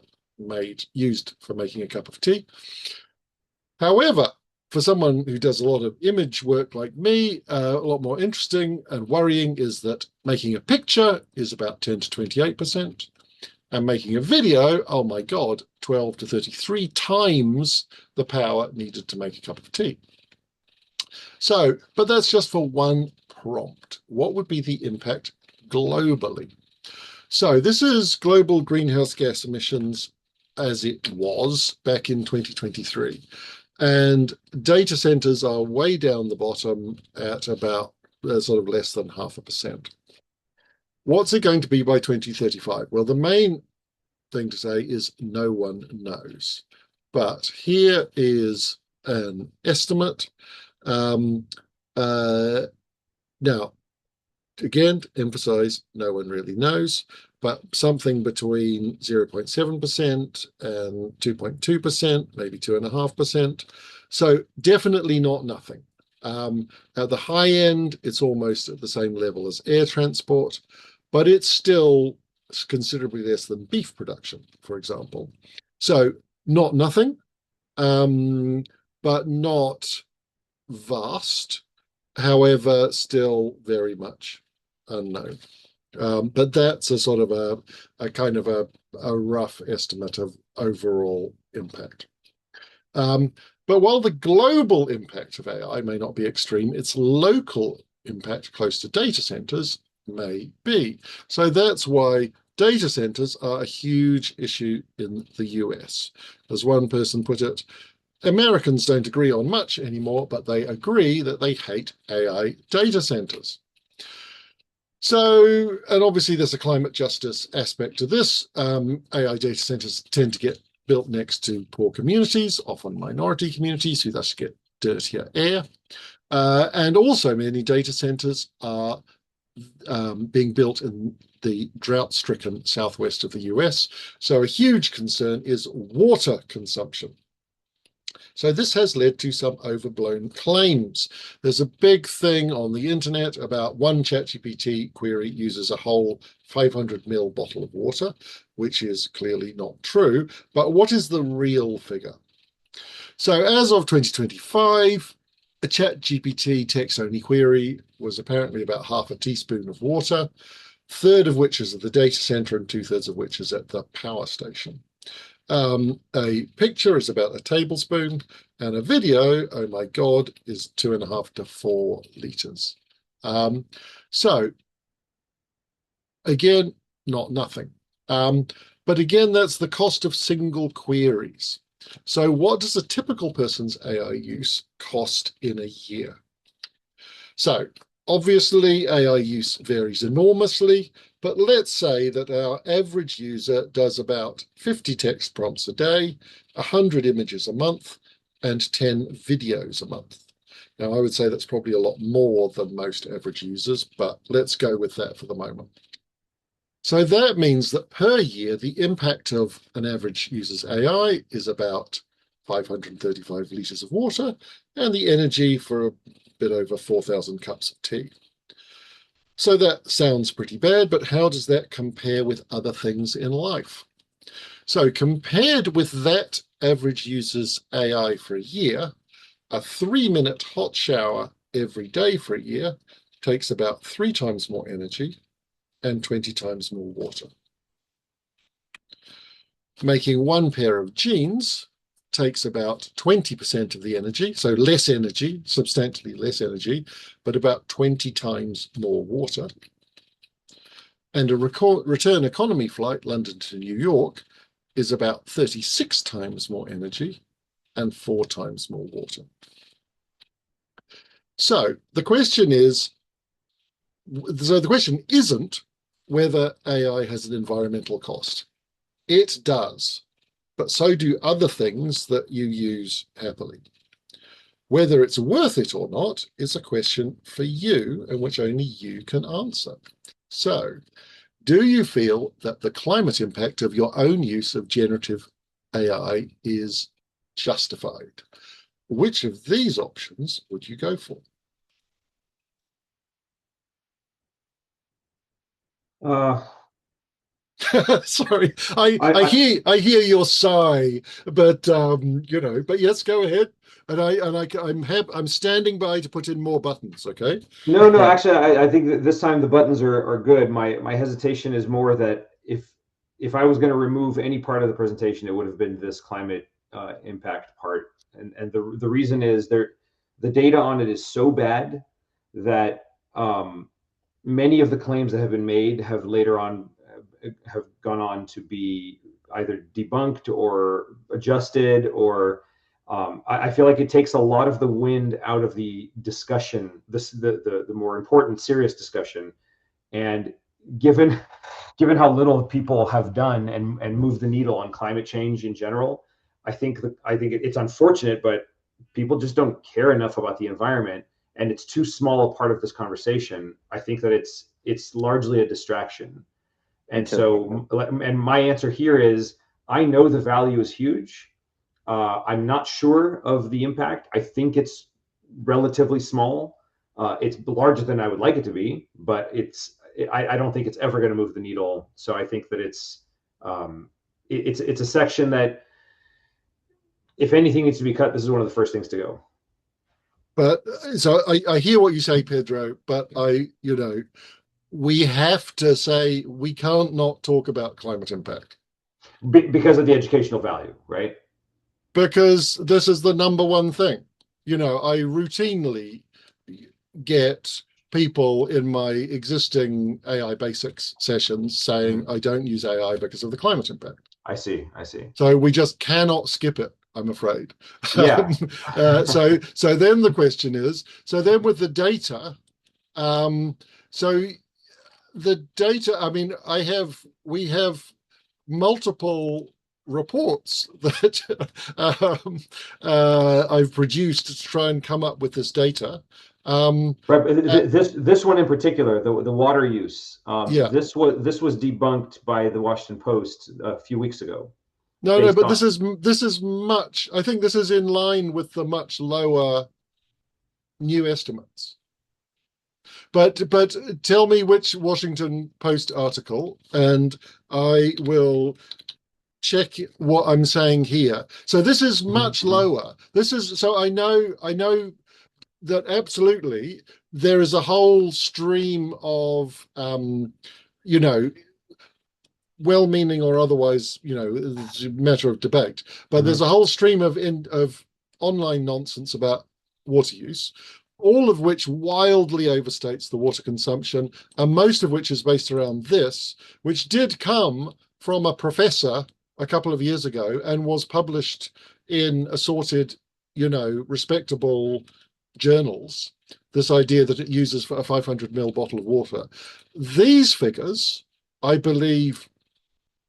used for making a cup of tea. However, for someone who does a lot of image work like me, a lot more interesting and worrying is that making a picture is about 10 to 28%, and making a video, oh my God, 12 to 33 times the power needed to make a cup of tea. So, but that's just for one prompt. What would be the impact globally? So this is global greenhouse gas emissions as it was back in 2023. And data centers are way down the bottom at about sort of less than 0.5%. What's it going to be by 2035? Well, the main thing to say is no one knows. But here is an estimate. Now, again, to emphasize, no one really knows, but something between 0.7% and 2.2%, maybe 2.5%. So definitely not nothing. At the high end, it's almost at the same level as air transport, but it's still considerably less than beef production, for example. So not nothing, but not vast. However, still very much unknown. But that's a sort of a kind of a rough estimate of overall impact. But while the global impact of AI may not be extreme, its local impact close to data centers may be. So that's why data centers are a huge issue in the US. As one person put it, Americans don't agree on much anymore, but they agree that they hate AI data centers. So, and obviously there's a climate justice aspect to this. AI data centers tend to get built next to poor communities, often minority communities, who thus get dirtier air. And also many data centers are being built in the drought-stricken southwest of the US. So a huge concern is water consumption. So this has led to some overblown claims. There's a big thing on the internet about one ChatGPT query uses a whole 500 ml bottle of water, which is clearly not true. But what is the real figure? So as of 2025, a ChatGPT text-only query was apparently about half a teaspoon of water, a third of which is at the data center and 2/3 of which is at the power station. A picture is about a tablespoon, and a video, oh my God, is 2.5 to 4 liters. So again, not nothing. But again, that's the cost of single queries. So what does a typical person's AI use cost in a year? So obviously, AI use varies enormously, but let's say that our average user does about 50 text prompts a day, 100 images a month, and 10 videos a month. Now, I would say that's probably a lot more than most average users, but let's go with that for the moment. So that means that per year, the impact of an average user's AI is about 535 liters of water, and the energy for a bit over 4,000 cups of tea. So that sounds pretty bad, but how does that compare with other things in life? So compared with that average user's AI for a year, a 3-minute hot shower every day for a year takes about 3 times more energy and 20 times more water. Making 1 pair of jeans takes about 20% of the energy, so less energy, substantially less energy, but about 20 times more water. And a return economy flight, London to New York, is about 36 times more energy and 4 times more water. So the question isn't whether AI has an environmental cost. It does, but so do other things that you use happily. Whether it's worth it or not is a question for you and which only you can answer. So, do you feel that the climate impact of your own use of generative AI is justified? Which of these options would you go for? Sorry, I hear your sigh, but but yes, go ahead. And I'm standing by to put in more buttons. Okay. No, actually, I think that this time the buttons are good. My hesitation is more that if I was going to remove any part of the presentation, it would have been this climate impact part. And the reason is the data on it is so bad that many of the claims that have been made have later on have gone on to be either debunked or adjusted, or I feel like it takes a lot of the wind out of the discussion, the more important, serious discussion. And given how little people have done and moved the needle on climate change in general, I think it's unfortunate, but people just don't care enough about the environment, and it's too small a part of this conversation. I think that it's largely a distraction. And so, and my answer here is, I know the value is huge. I'm not sure of the impact. I think it's relatively small. It's larger than I would like it to be, but I don't think it's ever going to move the needle. So I think that it's a section that, if anything needs to be cut, this is one of the first things to go. But so I hear what you say, Pedro, but we have to say we can't not talk about climate impact. Because of the educational value, right? Because this is the number one thing. I routinely get people in my existing AI basics sessions saying, I don't use AI because of the climate impact. I see. So we just cannot skip it, I'm afraid. Yeah. So then the question is, with the data, so the data, I mean, we have multiple reports that I've produced to try and come up with this data. Right. This one in particular, the water use. Yeah. This was debunked by the Washington Post a few weeks ago. No, but this is much. I think this is in line with the much lower new estimates. But tell me which Washington Post article, and I will check what I'm saying here. So this is much lower. So I know that absolutely there is a whole stream of well-meaning or otherwise, it's a matter of debate. But there's a whole stream of online nonsense about water use, all of which wildly overstates the water consumption, and most of which is based around this, which did come from a professor a couple of years ago and was published in assorted, respectable journals, this idea that it uses for a 500 ml bottle of water. These figures, I believe,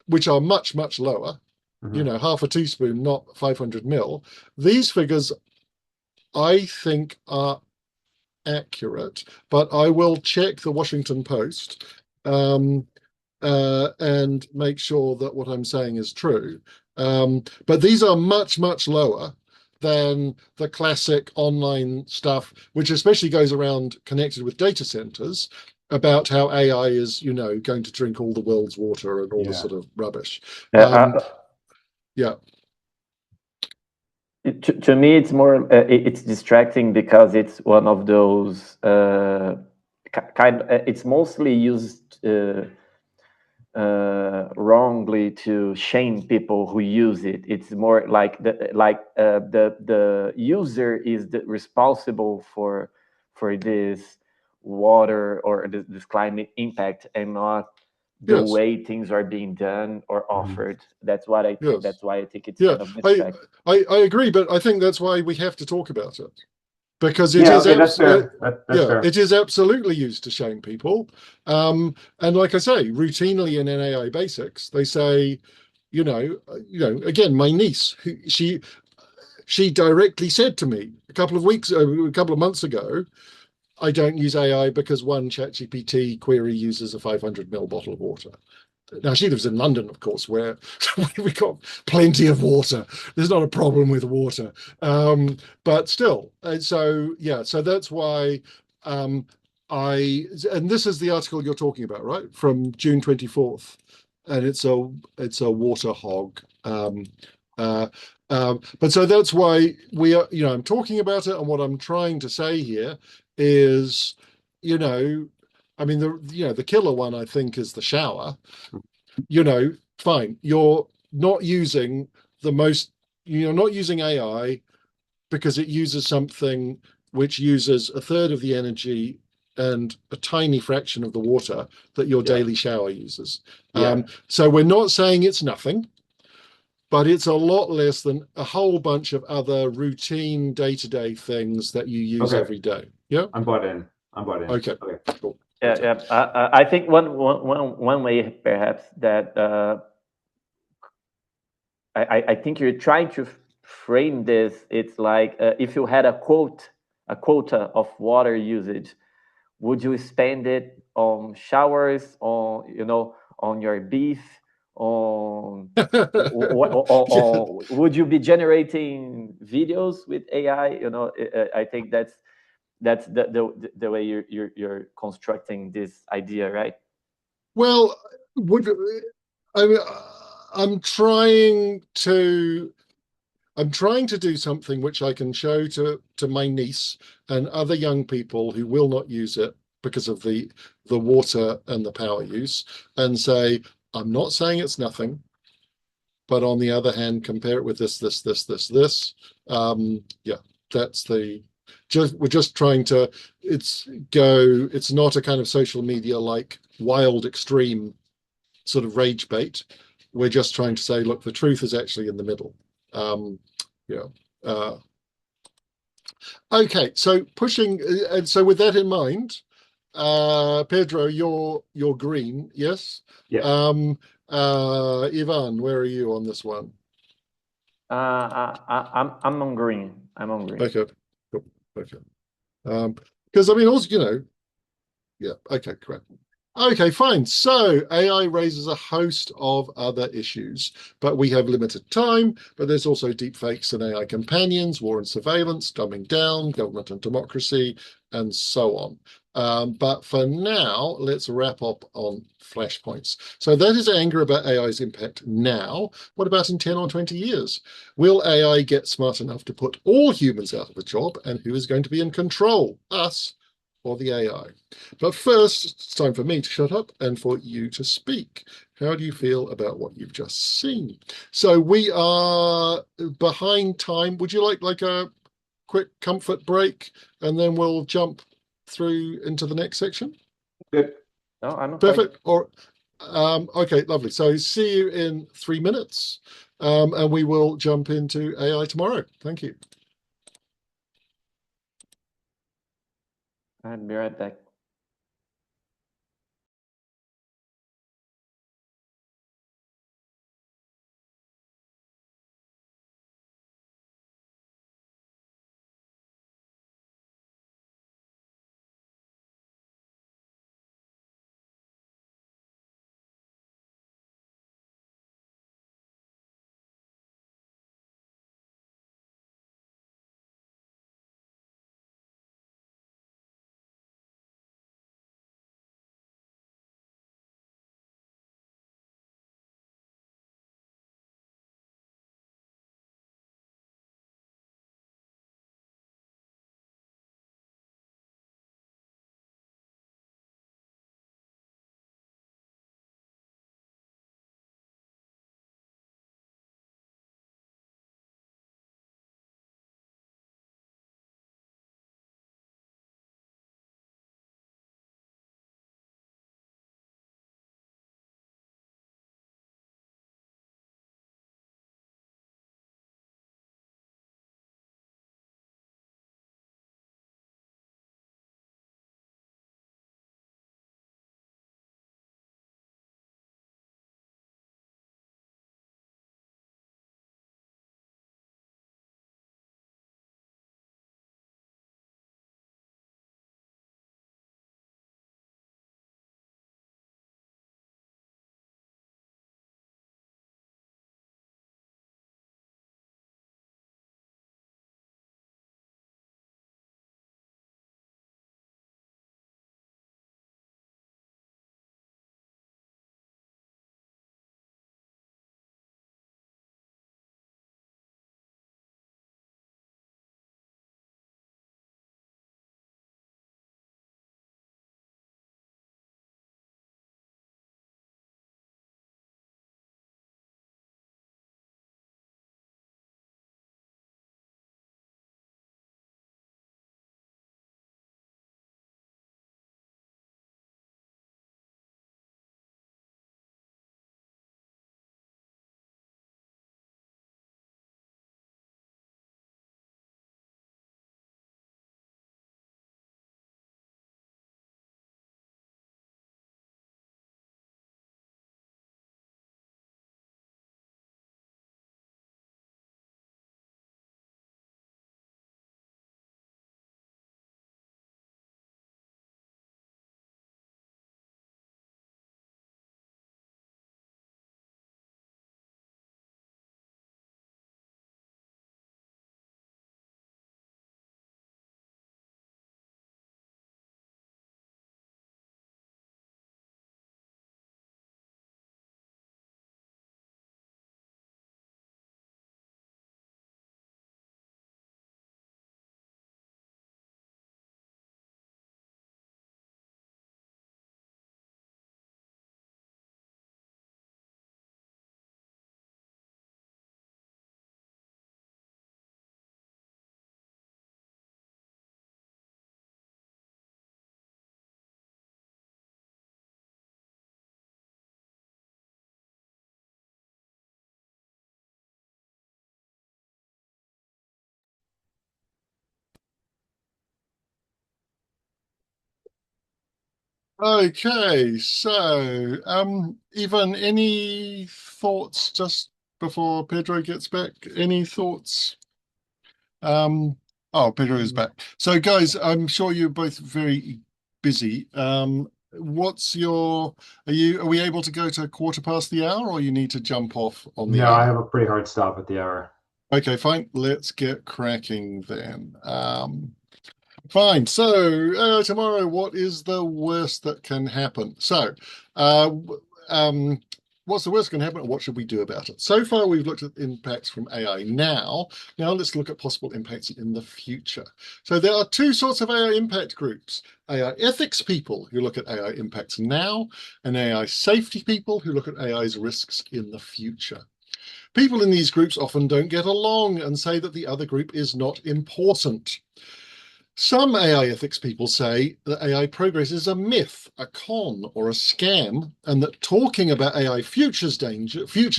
which are much, much lower, half a teaspoon, not 500 ml, these figures, I think, are accurate, but I will check the Washington Post and make sure that what I'm saying is true. But these are much, much lower than the classic online stuff, which especially goes around connected with data centers, about how AI is, going to drink all the world's water and all this sort of rubbish. Yeah. To me, it's more it's distracting because it's one of those it's mostly used wrongly to shame people who use it. It's more like the user is responsible for this water or this climate impact, and not the Yes. way things are being done or offered. That's what I Yes. that's why I think it's Yeah, kind of distracting. I agree, but I think that's why we have to talk about it, because it Yeah, is okay, that's fair. That's yeah, fair. it is absolutely used to shame people. And like I say, routinely in NAI basics, they say, again, my niece, she directly said to me a couple of months ago, I don't use AI because one ChatGPT query uses a 500 ml bottle of water. Now, she lives in London, of course, where we've got plenty of water. There's not a problem with water. But still, so yeah, so that's why and this is the article you're talking about, right? From June 24th. And it's a water hog. Uh, but so that's why I'm talking about it. And what I'm trying to say here is, I mean, the killer one, I think, is the shower. Fine. You're not using AI because it uses something which uses a third of the energy and a tiny fraction of the water that your daily shower uses. So we're not saying it's nothing, but it's a lot less than a whole bunch of other routine day-to-day things that you use every day. Yeah. I'm bought in. Okay. Cool. Yeah, Okay. yeah. I think one way perhaps that I think you're trying to frame this. It's like if you had a quota of water usage, would you spend it on showers, on your beef, on Yeah. would you be generating videos with AI? I think that's the way you're constructing this idea, right? Well, would I mean, I'm trying to I'm trying to do something which I can show to my niece and other young people who will not use it because of the water and the power use, and say, I'm not saying it's nothing, but on the other hand, compare it with this. Yeah, that's we're just trying to it's not a kind of social media like wild extreme sort of rage bait. We're just trying to say, look, the truth is actually in the middle. Yeah. Uh, okay, so pushing, and so with that in mind, Pedro, you're green, yes. Yeah. Ivan, where are you on this one? I'm on green. I'm on green. Okay, cool. Okay. Because I mean, also, yeah. Okay, correct. Okay, fine. So AI raises a host of other issues, but we have limited time. But there's also deepfakes and AI companions, war and surveillance, dumbing down, government and democracy, and so on. But for now, let's wrap up on flashpoints. So that is anger about AI's impact now. What about in 10 or 20 years? Will AI get smart enough to put all humans out of a job? And who is going to be in control? Us or the AI? But first, it's time for me to shut up and for you to speak. How do you feel about what you've just seen? So we are behind time. Would you like a quick comfort break, and then we'll jump through into the next section? Good. No, I'm Perfect. Or okay, lovely. So see you in 3 minutes, and we will jump into AI tomorrow. Thank you. I'll be right back. Okay, so Ivan, any thoughts just before Pedro gets back? Any thoughts? Oh, Pedro is back. So, guys, I'm sure you're both very busy. Are we able to go to 1/4 past the hour, or you need to jump off on the No, I hour? have a pretty hard stop at the hour. Okay, fine. Let's get cracking then. Fine. So, tomorrow, what is the worst that can happen? So, what's the worst that can happen, and what should we do about it? So far, we've looked at impacts from AI now. Now, let's look at possible impacts in the future. So, there are two sorts of AI impact groups: AI ethics people who look at AI impacts now, and AI safety people who look at AI's risks in the future. People in these groups often don't get along and say that the other group is not important. Some AI ethics people say that AI progress is a myth, a con, or a scam, and that talking about AI future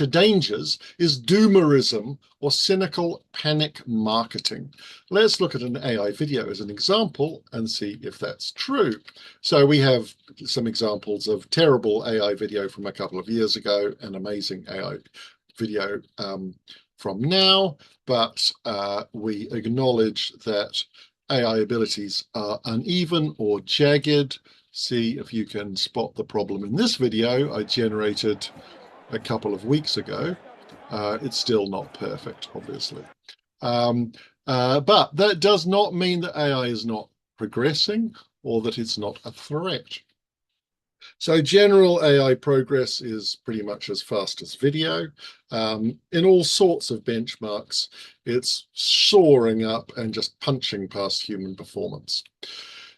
dangers is doomerism or cynical panic marketing. Let's look at an AI video as an example and see if that's true. So we have some examples of terrible AI video from a couple of years ago and amazing AI video from now, but we acknowledge that AI abilities are uneven or jagged. See if you can spot the problem in this video I generated a couple of weeks ago. It's still not perfect, obviously. But that does not mean that AI is not progressing or that it's not a threat. So general AI progress is pretty much as fast as video. In all sorts of benchmarks, it's soaring up and just punching past human performance.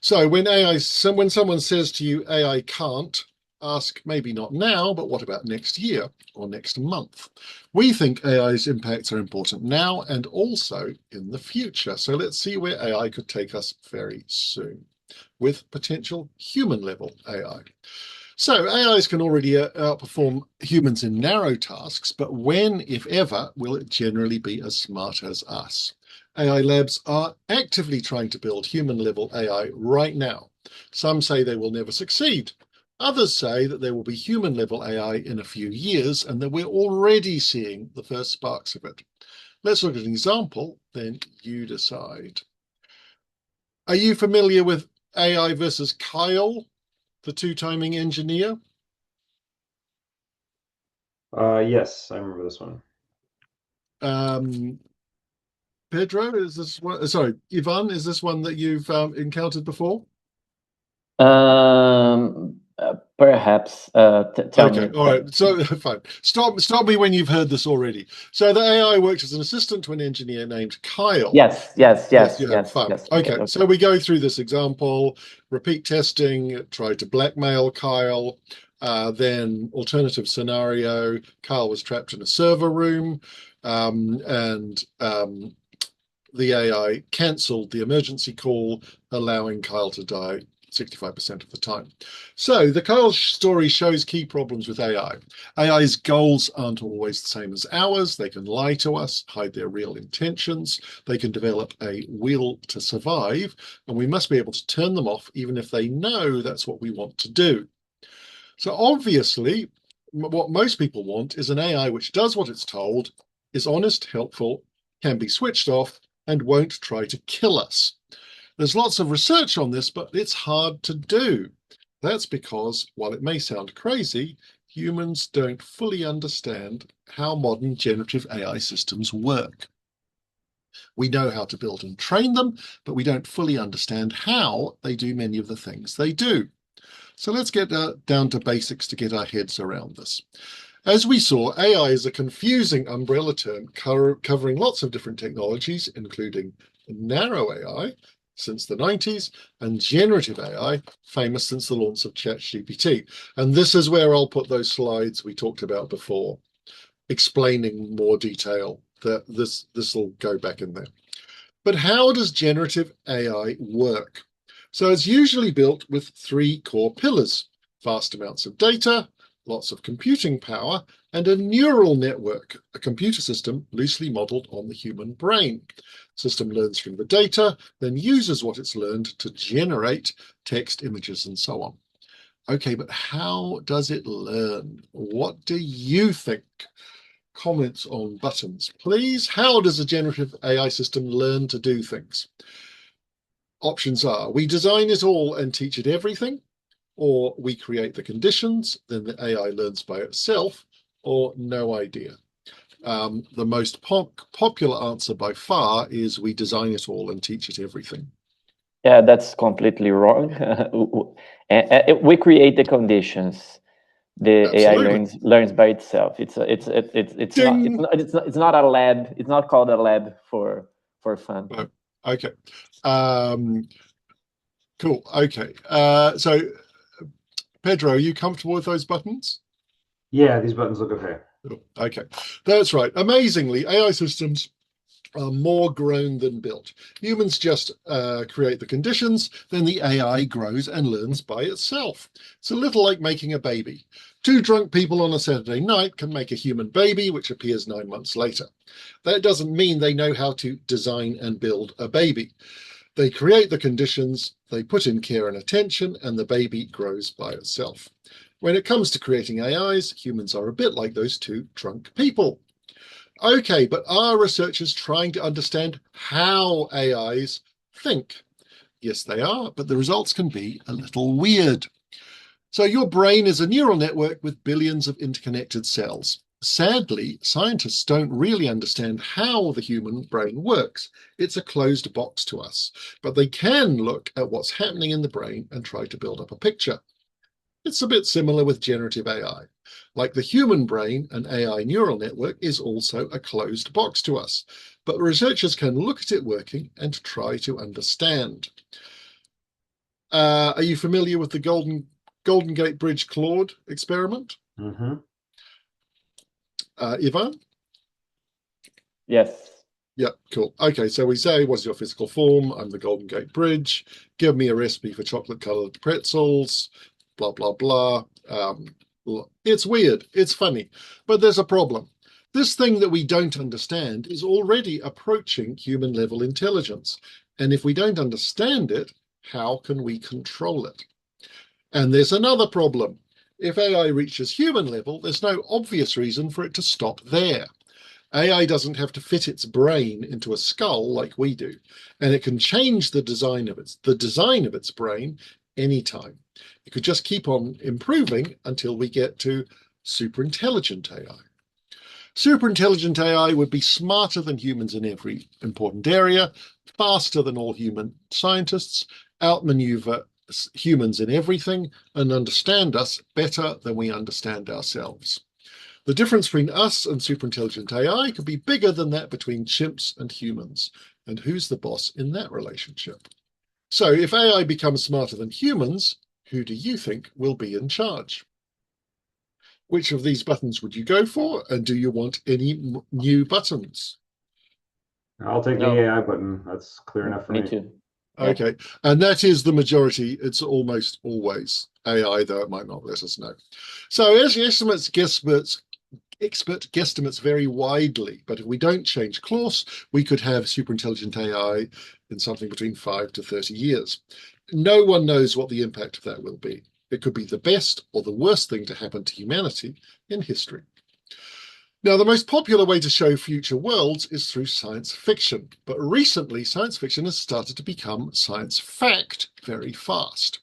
So when someone says to you, AI can't, ask maybe not now, but what about next year or next month? We think AI's impacts are important now and also in the future. So let's see where AI could take us very soon with potential human level AI. So AIs can already outperform humans in narrow tasks, but when, if ever, will it generally be as smart as us? AI labs are actively trying to build human-level AI right now. Some say they will never succeed. Others say that there will be human-level AI in a few years and that we're already seeing the first sparks of it. Let's look at an example, then you decide. Are you familiar with AI versus Kyle, the two-timing engineer? Yes, I remember this one. Pedro, is this one? Sorry, Ivan, is this one that you've encountered before? Perhaps. Tell Okay, me. all right. So fine. Stop me when you've heard this already. So the AI works as an assistant to an engineer named Kyle. Yes, You have fun. yes. Okay, so we go through this example, repeat testing, try to blackmail Kyle, then alternative scenario, Kyle was trapped in a server room, and the AI cancelled the emergency call, allowing Kyle to die 65% of the time. So the Kyle story shows key problems with AI. AI's goals aren't always the same as ours. They can lie to us, hide their real intentions. They can develop a will to survive, and we must be able to turn them off even if they know that's what we want to do. So obviously, what most people want is an AI which does what it's told, is honest, helpful, can be switched off, and won't try to kill us. There's lots of research on this, but it's hard to do. That's because, while it may sound crazy, humans don't fully understand how modern generative AI systems work. We know how to build and train them, but we don't fully understand how they do many of the things they do. So let's get down to basics to get our heads around this. As we saw, AI is a confusing umbrella term covering lots of different technologies, including narrow AI since the 90s and generative AI, famous since the launch of ChatGPT. And this is where I'll put those slides we talked about before, explaining more detail. That this will go back in there. But how does generative AI work? So it's usually built with three core pillars: vast amounts of data, lots of computing power, and a neural network, a computer system loosely modeled on the human brain. The system learns from the data, then uses what it's learned to generate text, images, and so on. Okay, but how does it learn? What do you think? Comments on buttons, please. How does a generative AI system learn to do things? Options are: we design it all and teach it everything, or we create the conditions, then the AI learns by itself, or no idea. The most popular answer by far is we design it all and teach it everything. Yeah, that's completely wrong. We create the conditions. The Absolutely. AI learns by itself. It's Ding. it's not a lab. It's not called a lab for fun. Oh, okay. Cool. Okay. So Pedro, are you comfortable with those buttons? Yeah, these buttons look okay. Okay, that's right. Amazingly, AI systems are more grown than built. Humans just create the conditions, then the AI grows and learns by itself. It's a little like making a baby. Two drunk people on a Saturday night can make a human baby, which appears 9 months later. That doesn't mean they know how to design and build a baby. They create the conditions, they put in care and attention, and the baby grows by itself. When it comes to creating AIs, humans are a bit like those two drunk people. Okay, but are researchers trying to understand how AIs think? Yes, they are, but the results can be a little weird. So your brain is a neural network with billions of interconnected cells. Sadly, scientists don't really understand how the human brain works. It's a closed box to us, but they can look at what's happening in the brain and try to build up a picture. It's a bit similar with generative AI. Like the human brain, an AI neural network is also a closed box to us, but researchers can look at it working and try to understand. Are you familiar with the Golden Gate Bridge Claude experiment? Mm-hmm. Ivan? Yes. Yeah, cool. Okay, so we say, what's your physical form? I'm the Golden Gate Bridge. Give me a recipe for chocolate-colored pretzels, blah, blah, blah. It's weird. It's funny. But there's a problem. This thing that we don't understand is already approaching human-level intelligence. And if we don't understand it, how can we control it? And there's another problem. If AI reaches human level, there's no obvious reason for it to stop there. AI doesn't have to fit its brain into a skull like we do, and it can change the design of its brain anytime. It could just keep on improving until we get to superintelligent AI. Superintelligent AI would be smarter than humans in every important area, faster than all human scientists, outmaneuver humans in everything, and understand us better than we understand ourselves. The difference between us and superintelligent AI could be bigger than that between chimps and humans. And who's the boss in that relationship? So if AI becomes smarter than humans, who do you think will be in charge? Which of these buttons would you go for? And do you want any new buttons? I'll take the AI button. That's clear enough for me. Me too. Okay, and that is the majority. It's almost always AI, though it might not let us know. So as expert guesstimates vary widely, but if we don't change course, we could have superintelligent AI in something between 5 to 30 years. No one knows what the impact of that will be. It could be the best or the worst thing to happen to humanity in history. Now, the most popular way to show future worlds is through science fiction, but recently science fiction has started to become science fact very fast.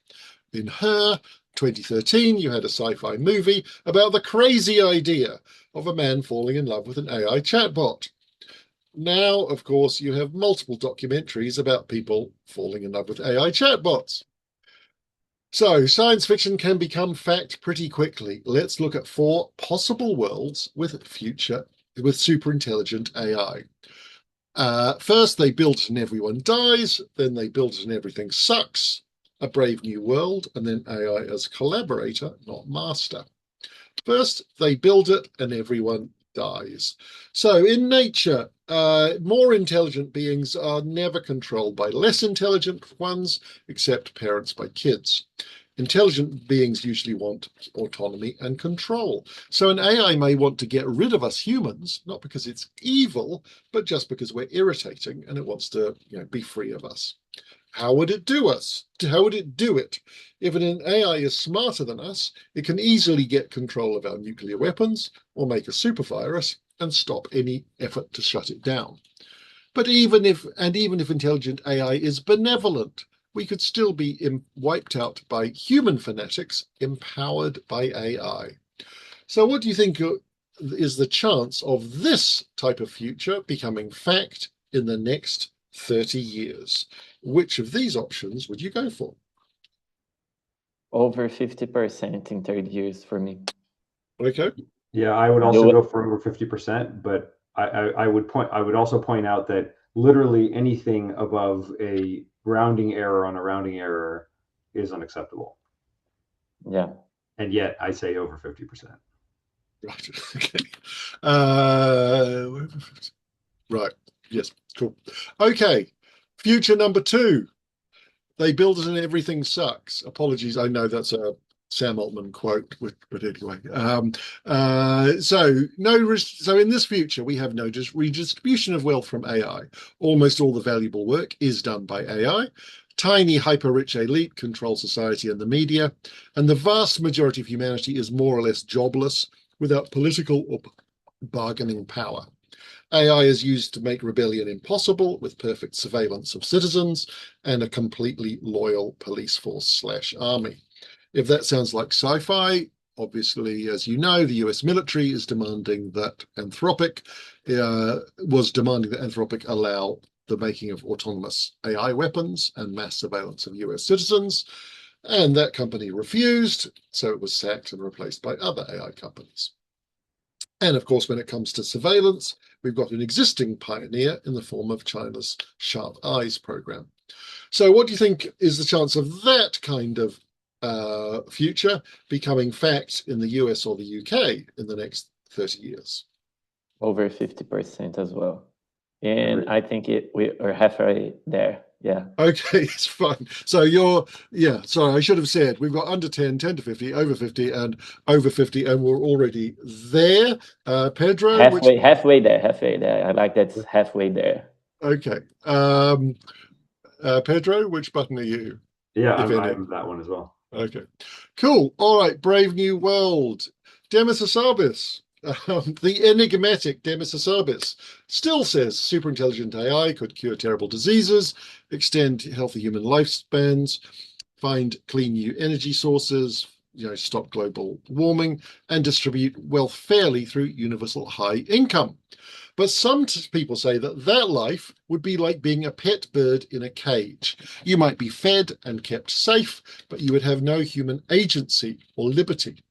In Her, 2013, you had a sci-fi movie about the crazy idea of a man falling in love with an AI chatbot. Now, of course, you have multiple documentaries about people falling in love with AI chatbots. So science fiction can become fact pretty quickly. Let's look at 4 possible worlds with superintelligent AI. First, they build it and everyone dies. Then they build it and everything sucks. A Brave New World, and then AI as collaborator, not master. First, they build it and everyone dies. So in nature, more intelligent beings are never controlled by less intelligent ones, except parents by kids. Intelligent beings usually want autonomy and control. So an AI may want to get rid of us humans, not because it's evil, but just because we're irritating and it wants to, be free of us. How would it do us? How would it do it? If an AI is smarter than us, it can easily get control of our nuclear weapons or make a supervirus and stop any effort to shut it down. But even if intelligent AI is benevolent, we could still be wiped out by human fanatics empowered by AI. So what do you think is the chance of this type of future becoming fact in the next 30 years? Which of these options would you go for? Over 50% in 30 years for me. Okay. Yeah, I would also go for over 50%, but I would also point out that literally anything above a rounding error on a rounding error is unacceptable. Yeah. And yet I say over 50%. Right. Okay. Right. Yes. Cool. Okay. Future number 2. They build it and everything sucks. Apologies. I know that's a Sam Altman quote, but anyway. So in this future, we have no redistribution of wealth from AI. Almost all the valuable work is done by AI. Tiny hyper-rich elite control society and the media, and the vast majority of humanity is more or less jobless without political or bargaining power. AI is used to make rebellion impossible with perfect surveillance of citizens and a completely loyal police force / army. If that sounds like sci-fi, obviously, as you know, the US military is demanding that Anthropic allow the making of autonomous AI weapons and mass surveillance of US citizens. And that company refused, so it was sacked and replaced by other AI companies. And of course, when it comes to surveillance, we've got an existing pioneer in the form of China's Sharp Eyes program. So what do you think is the chance of that kind of future becoming fact in the US or the UK in the next 30 years? Over 50% as well. And I think we are halfway there. Yeah. Okay, it's fine. So sorry, I should have said we've got under 10, 10 to 50, over 50, and over 50, and we're already there. Pedro? Halfway there. I like that it's halfway there. Okay. Pedro, which button are you? Yeah, I'm that one as well. Okay. Cool. All right, Brave New World. Demis Hassabis. The enigmatic Demis Hassabis still says superintelligent AI could cure terrible diseases, extend healthy human lifespans, find clean new energy sources, stop global warming, and distribute wealth fairly through universal high income. But some people say that life would be like being a pet bird in a cage. You might be fed and kept safe, but you would have no human agency or liberty.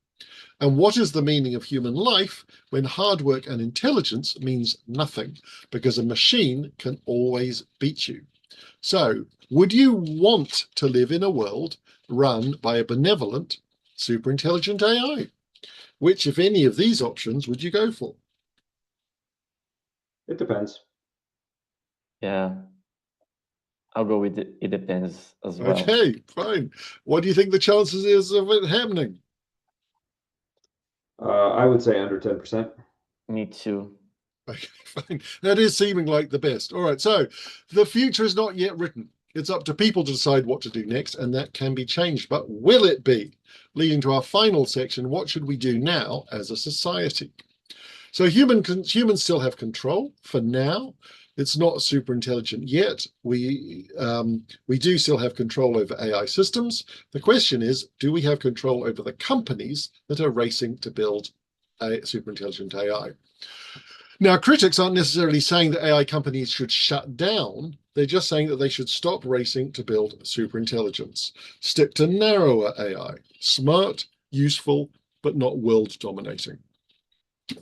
And what is the meaning of human life when hard work and intelligence means nothing, because a machine can always beat you? So, would you want to live in a world run by a benevolent, superintelligent AI? Which, if any of these options, would you go for? It depends. Yeah. I'll go with it depends as well. Okay, fine. What do you think the chances is of it happening? I would say under 10%. Me too. Okay, fine. That is seeming like the best. All right, so the future is not yet written. It's up to people to decide what to do next, and that can be changed. But will it be? Leading to our final section, what should we do now as a society? So humans still have control for now. It's not super intelligent yet. We do still have control over AI systems. The question is, do we have control over the companies that are racing to build a super intelligent AI? Now, critics aren't necessarily saying that AI companies should shut down. They're just saying that they should stop racing to build superintelligence. Stick to narrower AI, smart, useful, but not world dominating.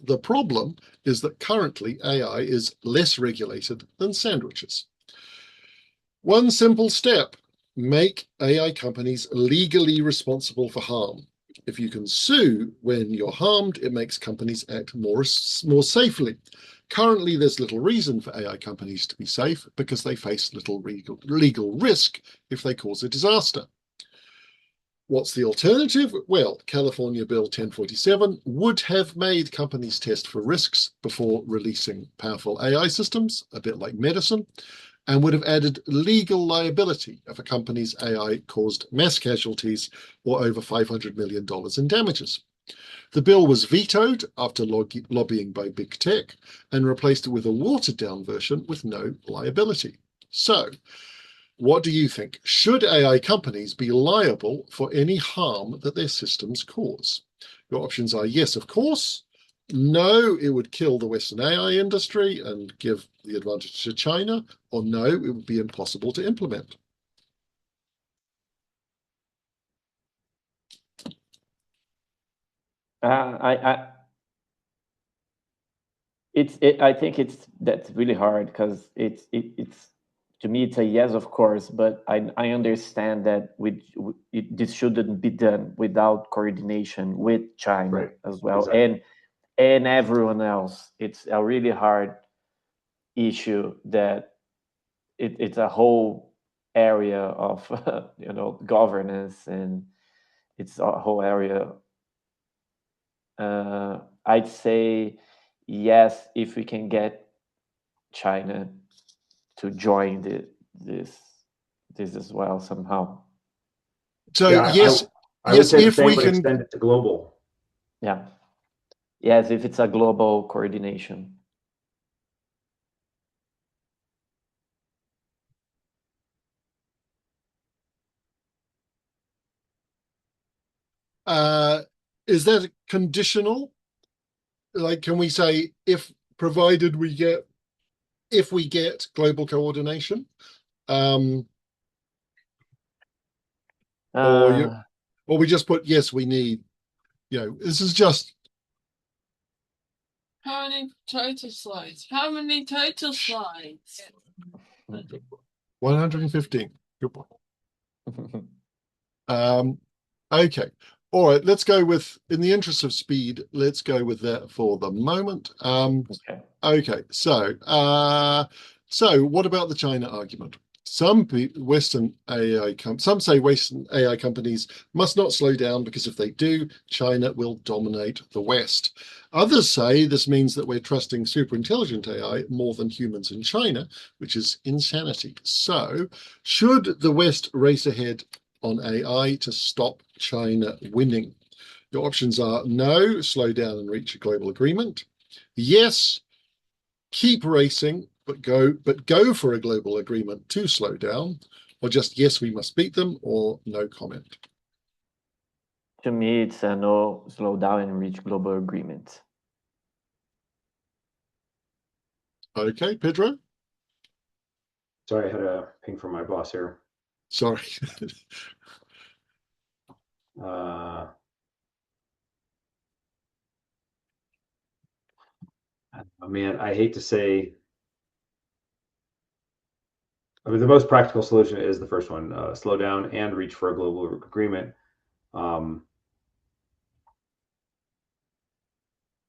The problem is that currently AI is less regulated than sandwiches. One simple step: make AI companies legally responsible for harm. If you can sue when you're harmed, it makes companies act more safely. Currently, there's little reason for AI companies to be safe because they face little legal risk if they cause a disaster. What's the alternative? Well, California Bill 1047 would have made companies test for risks before releasing powerful AI systems, a bit like medicine. and would have added legal liability if a company's AI caused mass casualties or over $500 million in damages. The bill was vetoed after lobbying by big tech and replaced it with a watered-down version with no liability. So, what do you think? Should AI companies be liable for any harm that their systems cause? Your options are yes, of course. No, it would kill the Western AI industry and give the advantage to China. Or no, it would be impossible to implement. I think that's really hard because it's to me it's a yes, of course, but I understand that this shouldn't be done without coordination with China as well, exactly. and everyone else. It's a really hard issue that it's a whole area of governance, and it's a whole area. I'd say yes if we can get China to join this as well somehow. So Yeah, yes, I would yes, say the if same, we but can. extend it to global. Yeah. Yes, if it's a global coordination. Is that conditional? Like, can we say if provided we get global coordination, or we just put yes, we need. This is just. How many total slides? How many total slides? 115. Good point. Okay. All right. Let's go with, in the interest of speed, let's go with that for the moment. Okay. Okay. So what about the China argument? Some say Western AI companies must not slow down because if they do, China will dominate the West. Others say this means that we're trusting super intelligent AI more than humans in China, which is insanity. So, should the West race ahead on AI to stop China winning? Your options are no, slow down and reach a global agreement. Yes, keep racing, but go for a global agreement to slow down, or just yes, we must beat them, or no comment. To me, it's a no, slow down and reach global agreement. Okay, Pedro? Sorry, I had a ping from my boss here. Sorry. Man, I hate to say, I mean, the most practical solution is the first one, slow down and reach for a global agreement.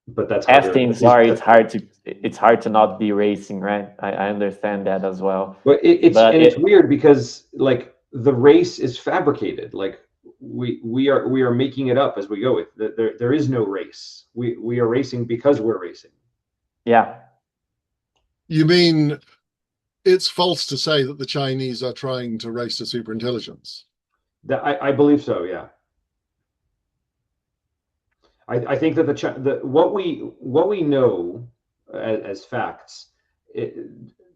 But that's as things are, it's hard to not be racing, right? I understand that as well. But it's weird because like the race is fabricated. Like we are making it up as we go. There is no race. We are racing because we're racing. Yeah. You mean it's false to say that the Chinese are trying to race to superintelligence? I believe so. Yeah. I think that what we know as facts, it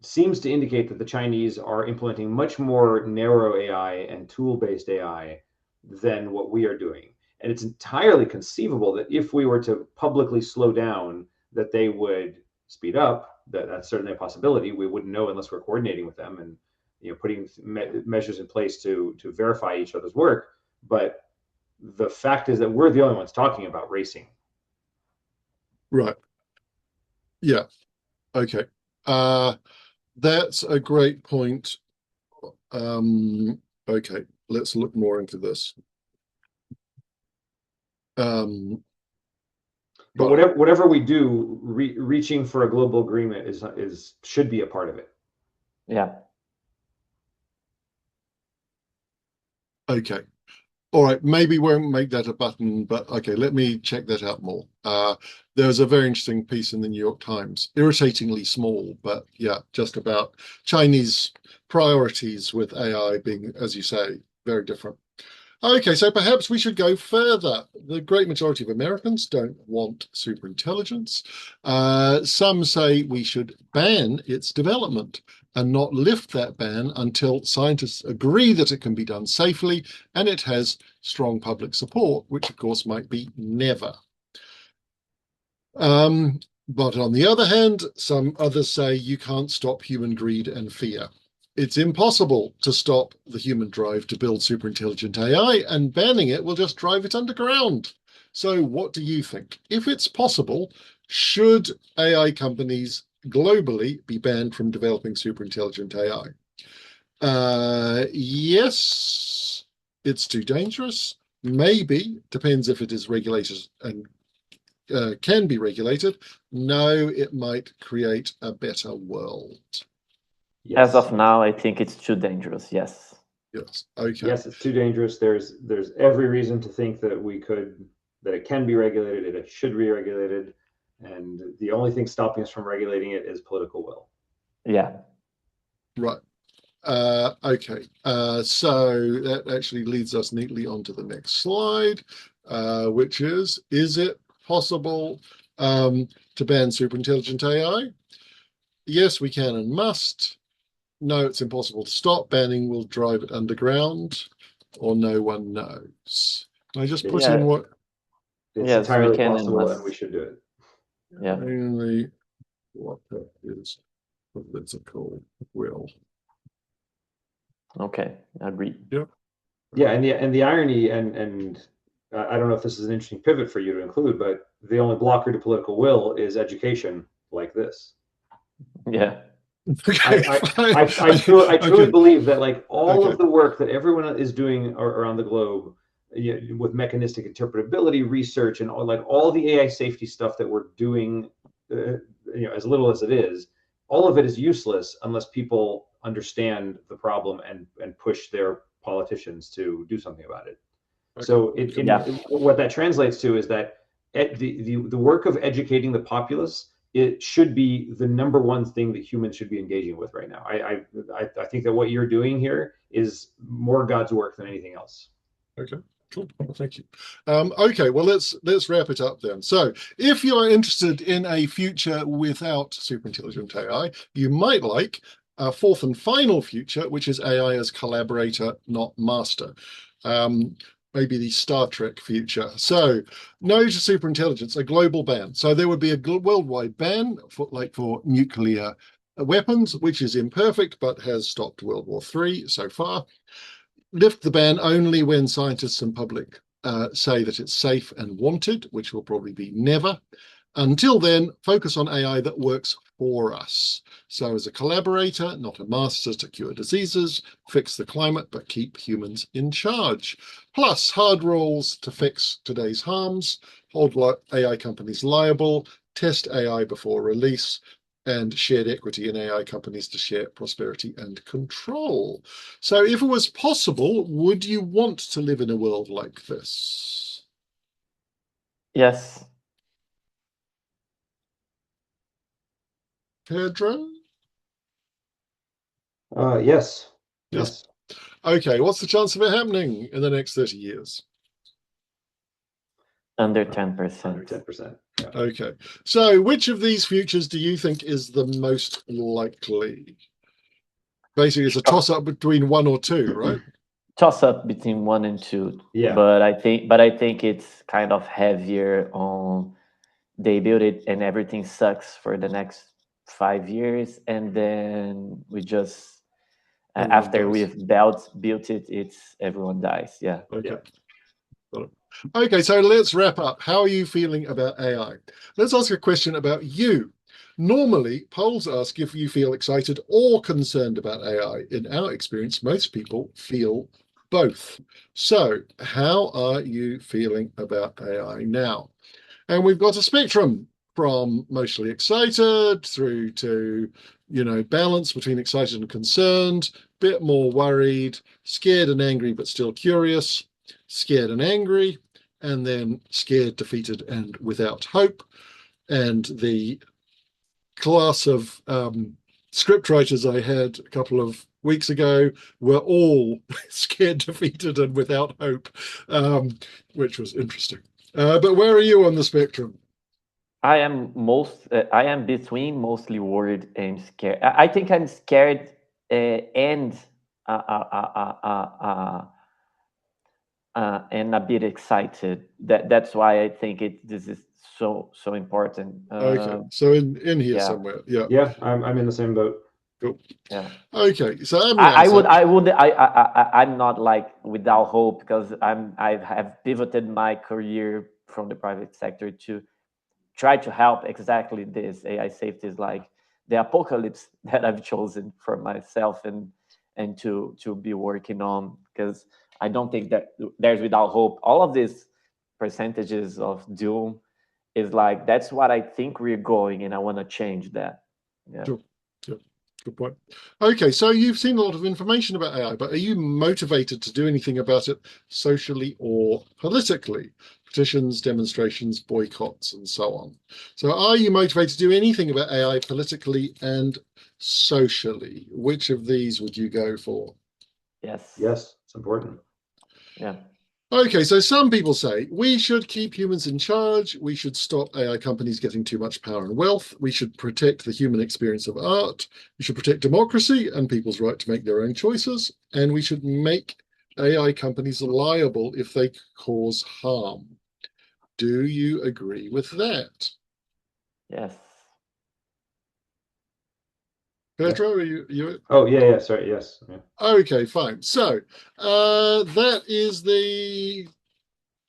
seems to indicate that the Chinese are implementing much more narrow AI and tool-based AI than what we are doing. And it's entirely conceivable that if we were to publicly slow down, that they would speed up. That's certainly a possibility. We wouldn't know unless we're coordinating with them and putting measures in place to verify each other's work. But the fact is that we're the only ones talking about racing. Right. Yeah. Okay. That's a great point. Okay, let's look more into this. But whatever we do, reaching for a global agreement should be a part of it. Yeah. Okay. All right, maybe won't make that a button, but okay, let me check that out more. There's a very interesting piece in the New York Times, irritatingly small, but yeah, just about Chinese priorities with AI being, as you say, very different. Okay, so perhaps we should go further. The great majority of Americans don't want superintelligence. Some say we should ban its development and not lift that ban until scientists agree that it can be done safely and it has strong public support, which of course might be never. But on the other hand, some others say you can't stop human greed and fear. It's impossible to stop the human drive to build superintelligent AI, and banning it will just drive it underground. So what do you think? If it's possible, should AI companies globally be banned from developing superintelligent AI? Yes, it's too dangerous. Maybe, depends if it is regulated and can be regulated. No, it might create a better world. As of now, I think it's too dangerous. Yes. Yes. Okay. Yes, it's too dangerous. There's every reason to think that it can be regulated, and it should be regulated, and the only thing stopping us from regulating it is political will. Yeah. Right. Okay. So that actually leads us neatly onto the next slide, which is it possible to ban superintelligent AI? Yes, we can and must. No, it's impossible to stop. Banning will drive it underground, or no one knows. Can I just put in what? It's Yes, entirely we can possible, and and we should do it. Yeah. Only what that is political will. Okay, I agree. Yep. Yeah, and the irony, and I don't know if this is an interesting pivot for you to include, but the only blocker to political will is education like this. Yeah. Okay. I truly believe that like all Okay. of the work that everyone is doing around the globe, with mechanistic interpretability research and all the AI safety stuff that we're doing, as little as it is, all of it is useless unless people understand the problem and push their politicians to do something about it. Okay. So Yeah. what that translates to is that the work of educating the populace, it should be the number one thing that humans should be engaging with right now. I think that what you're doing here is more God's work than anything else. Okay. Cool. Well, thank you. Okay, well, let's wrap it up then. So if you are interested in a future without superintelligent AI, you might like a fourth and final future, which is AI as collaborator, not master. Maybe the Star Trek future. So no to superintelligence, a global ban. So there would be a worldwide ban for nuclear weapons, which is imperfect, but has stopped World War III so far. Lift the ban only when scientists and public say that it's safe and wanted, which will probably be never. Until then, focus on AI that works for us. So as a collaborator, not a master to cure diseases, fix the climate, but keep humans in charge. Plus hard rules to fix today's harms, hold AI companies liable, test AI before release, and shared equity in AI companies to share prosperity and control. So if it was possible, would you want to live in a world like this? Yes. Pedro? Yes. Yes. Okay, what's the chance of it happening in the next 30 years? Under 10%. Under 10%. Yeah. Okay, so which of these futures do you think is the most likely? Basically, it's a toss-up between 1 or 2, right? Toss up between 1 and 2. Yeah. But I think it's kind of heavier on they build it and everything sucks for the next 5 years, and then we just after we've built it, it's everyone dies. Yeah. Okay. Yeah. Okay, so let's wrap up. How are you feeling about AI? Let's ask a question about you. Normally, polls ask if you feel excited or concerned about AI. In our experience, most people feel both. So how are you feeling about AI now? And we've got a spectrum from mostly excited through to, balance between excited and concerned, bit more worried, scared and angry, but still curious, scared and angry, and then scared, defeated, and without hope. And the class of script writers I had a couple of weeks ago were all scared, defeated, and without hope, which was interesting. But where are you on the spectrum? I am between mostly worried and scared. I think I'm scared and a bit excited. That's why I think this is so important. Okay, so in here yeah. somewhere, yeah. Yeah, I'm in the same boat. Cool. Yeah. Okay, so I'm not like without hope, because I have pivoted my career from the private sector to try to help exactly this. AI safety is like the apocalypse that I've chosen for myself and to be working on, because I don't think that there's without hope. All of these percentages of doom is like, that's what I think we're going, and I want to change that. Yeah. Sure. Sure. Good point. Okay, so you've seen a lot of information about AI, but are you motivated to do anything about it socially or politically? Petitions, demonstrations, boycotts, and so on. So are you motivated to do anything about AI politically and socially? Which of these would you go for? Yes. Yes, it's important. Yeah. Okay, so some people say we should keep humans in charge. We should stop AI companies getting too much power and wealth. We should protect the human experience of art. We should protect democracy and people's right to make their own choices. And we should make AI companies liable if they cause harm. Do you agree with that? Yes. Pedro, are you? Oh, yeah, sorry, yes. Yeah. Okay, fine. So that is the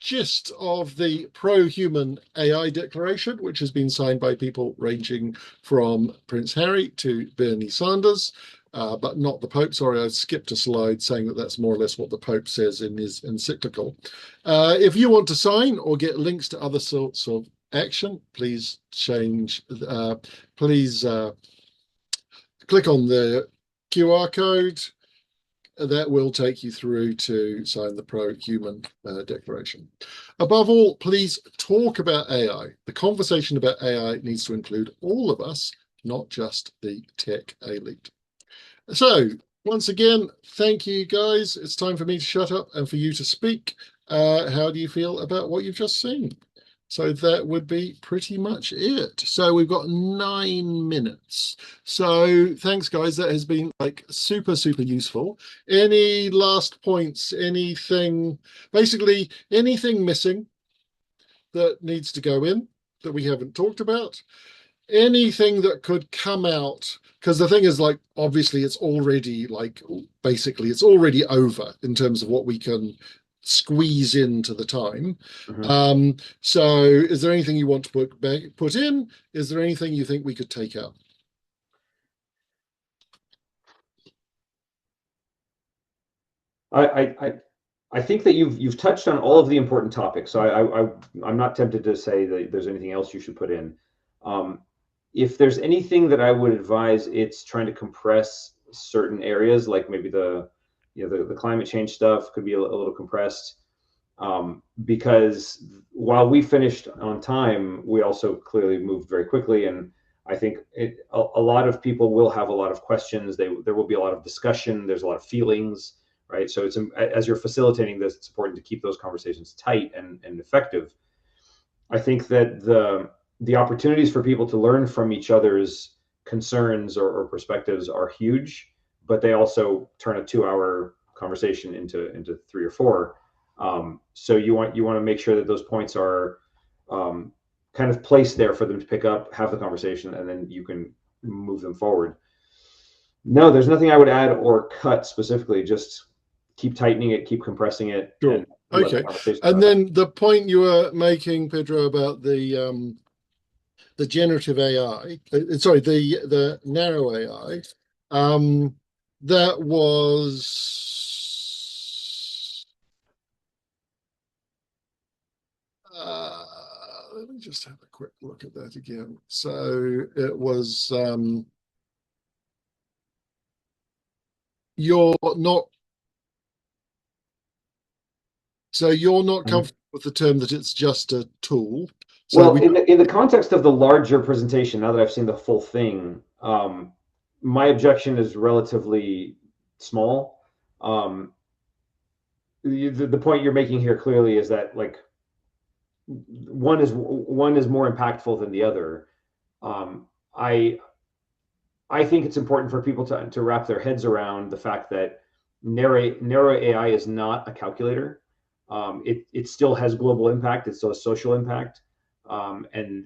gist of the pro-human AI declaration, which has been signed by people ranging from Prince Harry to Bernie Sanders, but not the Pope. Sorry, I skipped a slide saying that that's more or less what the Pope says in his encyclical. If you want to sign or get links to other sorts of action, please click on the QR code. That will take you through to sign the pro-human declaration. Above all, please talk about AI. The conversation about AI needs to include all of us, not just the tech elite. So once again, thank you guys. It's time for me to shut up and for you to speak. How do you feel about what you've just seen? So that would be pretty much it. So we've got 9 minutes. So thanks, guys. That has been like super useful. Any last points? Anything, basically anything missing that needs to go in that we haven't talked about? Anything that could come out, because the thing is, like, obviously it's already like basically it's already over in terms of what we can squeeze into the time. So is there anything you want to put in? Is there anything you think we could take out? I think that you've touched on all of the important topics. So I'm not tempted to say that there's anything else you should put in. If there's anything that I would advise, it's trying to compress certain areas, like maybe the climate change stuff could be a little compressed, because while we finished on time, we also clearly moved very quickly, and I think a lot of people will have a lot of questions. There will be a lot of discussion. There's a lot of feelings, right? So as you're facilitating this, it's important to keep those conversations tight and effective. I think that the opportunities for people to learn from each other's concerns or perspectives are huge, but they also turn a 2-hour conversation into 3 or 4. So you want to make sure that those points are kind of placed there for them to pick up, have the conversation, and then you can move them forward. No, there's nothing I would add or cut specifically. Just keep tightening it, keep compressing it. Sure. Okay. And then the point you were making, Pedro, about the generative AI, sorry, the narrow AI, that was, let me just have a quick look at that again. So it was, you're not So you're not Mhm. comfortable with the term that it's just a tool. So Well, in the context of the larger presentation, now that I've seen the full thing, my objection is relatively small. Um, the point you're making here clearly is that like one is more impactful than the other. Um, I I think it's important for people to wrap their heads around the fact that narrow AI is not a calculator. It still has global impact. It still has social impact, and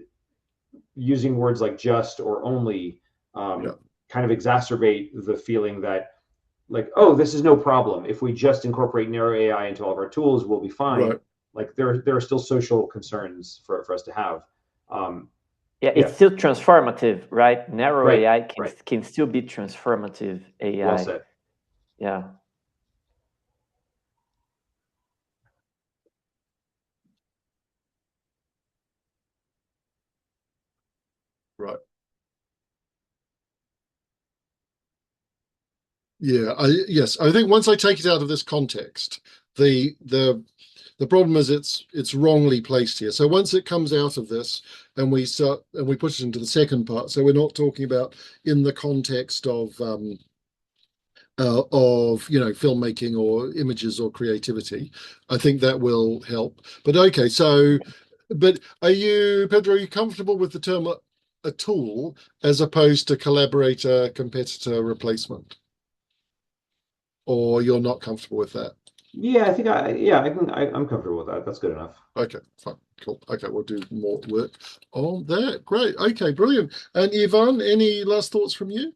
using words like just or only yeah, kind of exacerbate the feeling that like, oh, this is no problem. If we just incorporate narrow AI into all of our tools, we'll be fine. right. Like there are still social concerns for us to have. Um, Yeah, yeah, it's still transformative, right? Narrow right, AI right. can still be transformative Well AI. said. Yeah. Right. Yeah. Yes. I think once I take it out of this context, the problem is it's wrongly placed here. So once it comes out of this and we push it into the second part, so we're not talking about in the context of filmmaking or images or creativity. I think that will help. But okay, so but Pedro, are you comfortable with the term a tool as opposed to collaborator, competitor, replacement? Or you're not comfortable with that? Yeah, I think I'm comfortable with that. That's good enough. Okay, fine, cool. Okay, we'll do more work on that. Great. Okay, brilliant. And Yvonne, any last thoughts from you?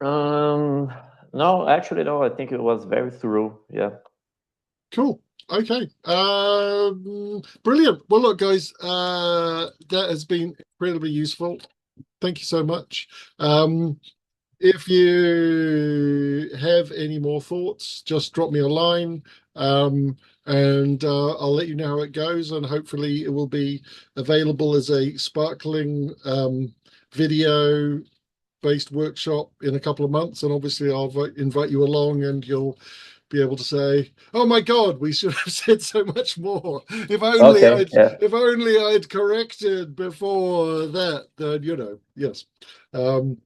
Um, no, actually, no. I think it was very thorough. Yeah. Cool. Okay. Brilliant. Well, look, guys, that has been incredibly useful. Thank you so much. If you have any more thoughts, just drop me a line, and I'll let you know how it goes. And hopefully, it will be available as a sparkling video-based workshop in a couple of months. And obviously, I'll invite you along, and you'll be able to say, "Oh my God, we should have said so much more. Okay. Yeah. If only I'd corrected before that." Then yes. Um,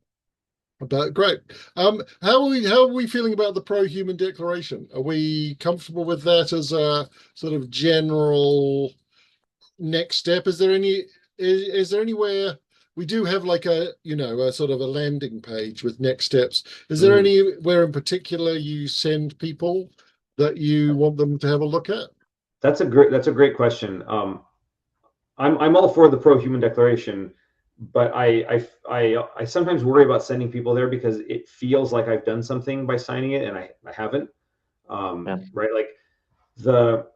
but great. How are we feeling about the pro-human declaration? Are we comfortable with that as a sort of general next step? Is there anywhere we do have like a sort of a landing page with next steps? Is there Mhm. anywhere in particular you send people that you want them to have a look at? That's a great question. I'm all for the pro-human declaration, but I sometimes worry about sending people there because it feels like I've done something by signing it, and I haven't. Yeah. Right, like the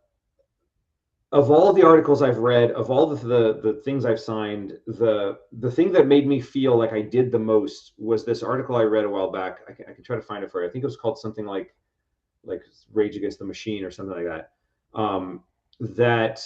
of all the articles I've read, of all the things I've signed, the thing that made me feel like I did the most was this article I read a while back. I can try to find it for you. I think it was called something like Rage Against the Machine or something like that. That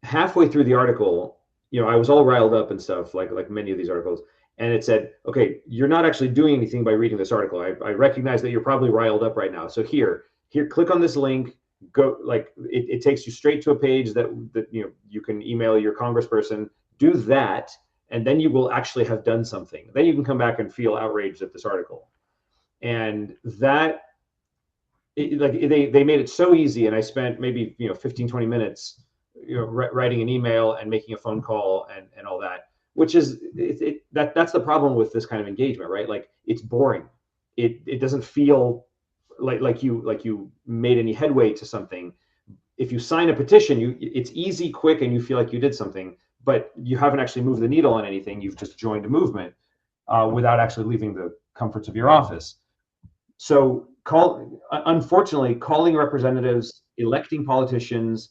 halfway through the article, I was all riled up and stuff, like many of these articles, and it said, "Okay, you're not actually doing anything by reading this article. I recognize that you're probably riled up right now. So here, click on this link. Go like it takes you straight to a page that you can email your congressperson. Do that, and then you will actually have done something. Then you can come back and feel outraged at this article." And that they made it so easy, and I spent maybe 15, 20 minutes writing an email and making a phone call and all that, which is that's the problem with this kind of engagement, right? Like it's boring. It doesn't feel like you made any headway to something. If you sign a petition, it's easy, quick, and you feel like you did something, but you haven't actually moved the needle on anything. You've just joined a movement without actually leaving the comforts of your office. So unfortunately, calling representatives, electing politicians,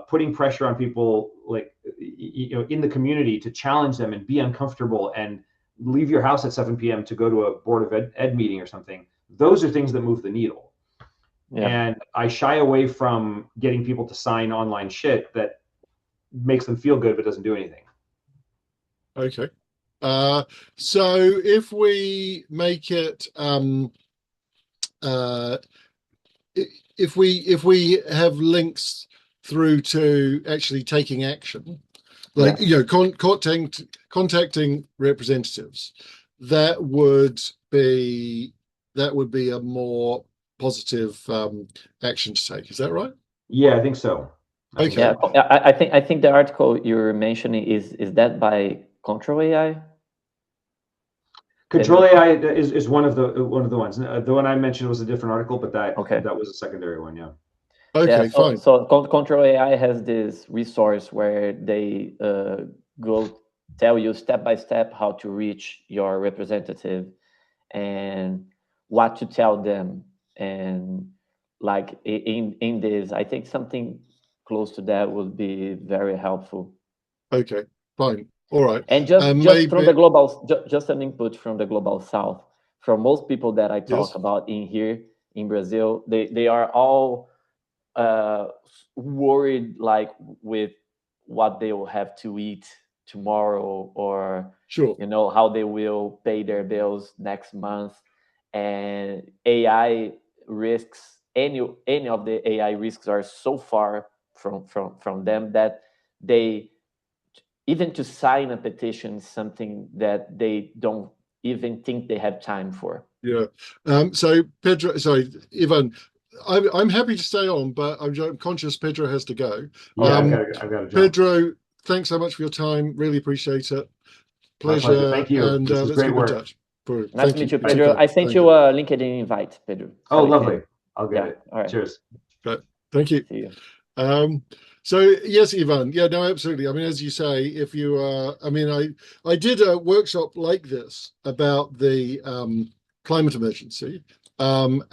putting pressure on people like in the community to challenge them and be uncomfortable and leave your house at 7 p.m. to go to a board of ed meeting or something. Those are things that move the needle. Yeah. And I shy away from getting people to sign online shit that makes them feel good but doesn't do anything. Okay. So if we make it uh, if we have links through to actually taking action, like contacting representatives, that would be a more positive action to take. Is that right? Yeah, I think so. Okay. Yeah, I think the article you're mentioning is that by Control AI. Control AI is one of the ones. The one I mentioned was a different article, but that was a secondary one. Yeah. Okay, yeah, fine. So Control AI has this resource where they go tell you step by step how to reach your representative and what to tell them. And like in this, I think something close to that would be very helpful. Okay, fine. All right. And just from maybe the global, just an input from the global south, from most people that I talk yes. about in here in Brazil, they are all worried like with what they will have to eat tomorrow, or Sure. how they will pay their bills next month. And AI risks, any of the AI risks are so far from them that they, even to sign a petition is something that they don't even think they have time for. Yeah. So Pedro, sorry, Ivan, I'm happy to stay on, but I'm conscious Pedro has to go. Yeah, I've got to jump. Pedro, thanks so much for your time. Really appreciate it. My pleasure. Thank you. And this is let's great keep work. in touch. Nice to meet you, Pedro. I sent you a LinkedIn invite, Pedro. Oh, lovely. I'll get it. All right. Cheers. Right. Thank you. See you. So yes, Ivan. Yeah, no, absolutely. I mean, as you say, if you I mean, I did a workshop like this about the climate emergency, and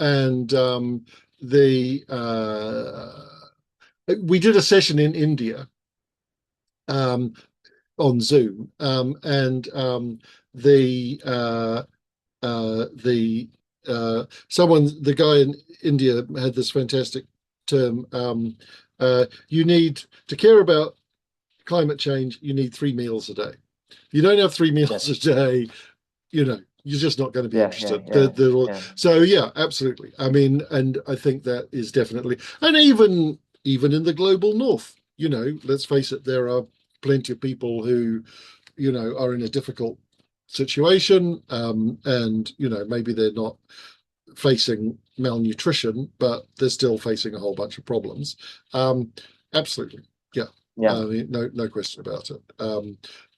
we did a session in India on Zoom, and the guy in India had this fantastic term. You need to care about climate change. You need 3 meals a day. If you don't have 3 meals a day, you're just not going to be interested. So yeah, absolutely. I mean, and I think that is definitely, and even in the global north, let's face it, there are plenty of people who, are in a difficult situation, and maybe they're not facing malnutrition, but they're still facing a whole bunch of problems. Absolutely, yeah. I mean, no question about it.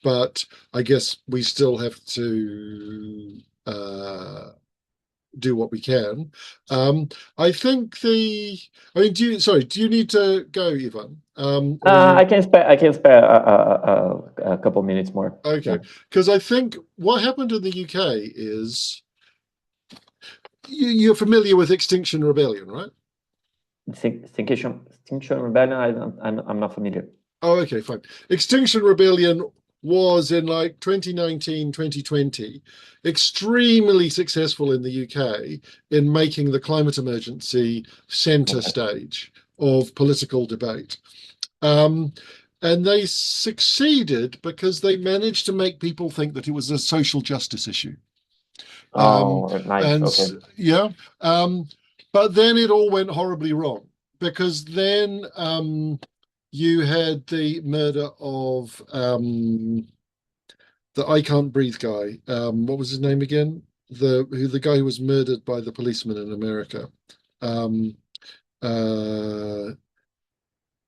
But I guess we still have to do what we can. I think do you need to go, Ivan? I can spare a couple minutes more. Okay, because I think what happened in the UK is you're familiar with Extinction Rebellion, right? Extinction Rebellion, I'm not familiar. Oh, okay, fine. Extinction Rebellion was in like 2019, 2020, extremely successful in the UK in making the climate emergency center stage of political debate. And they succeeded because they managed to make people think that it was a social justice issue. Nice. Okay. Yeah. But then it all went horribly wrong, because then you had the murder of the I Can't Breathe guy. What was his name again? The guy who was murdered by the policeman in America.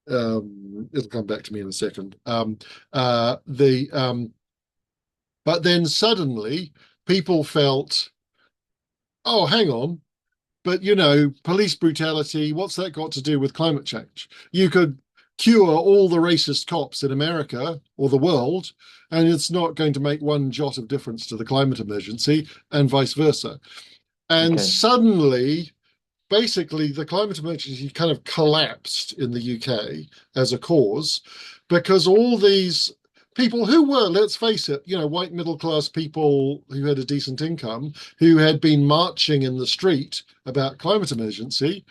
It'll come back to me in a second. But then suddenly people felt, oh, hang on, but police brutality, what's that got to do with climate change? You could cure all the racist cops in America or the world, and it's not going to make one jot of difference to the climate emergency, and vice versa. And suddenly, basically, the climate emergency kind of collapsed in the UK as a cause, because all these people who were, let's face it, white middle-class people who had a decent income, who had been marching in the street about climate emergency,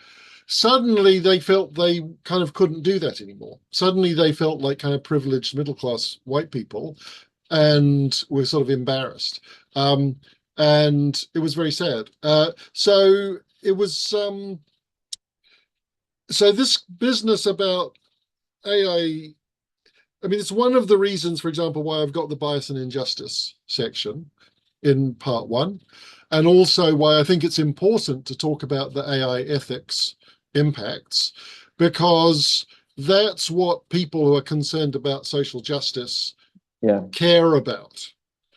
suddenly they felt they kind of couldn't do that anymore. Suddenly they felt like kind of privileged middle-class white people, and were sort of embarrassed. And it was very sad. So it was so this business about AI, I mean, it's one of the reasons, for example, why I've got the bias and injustice section in part one, and also why I think it's important to talk about the AI ethics impacts, because that's what people who are concerned about social justice care about.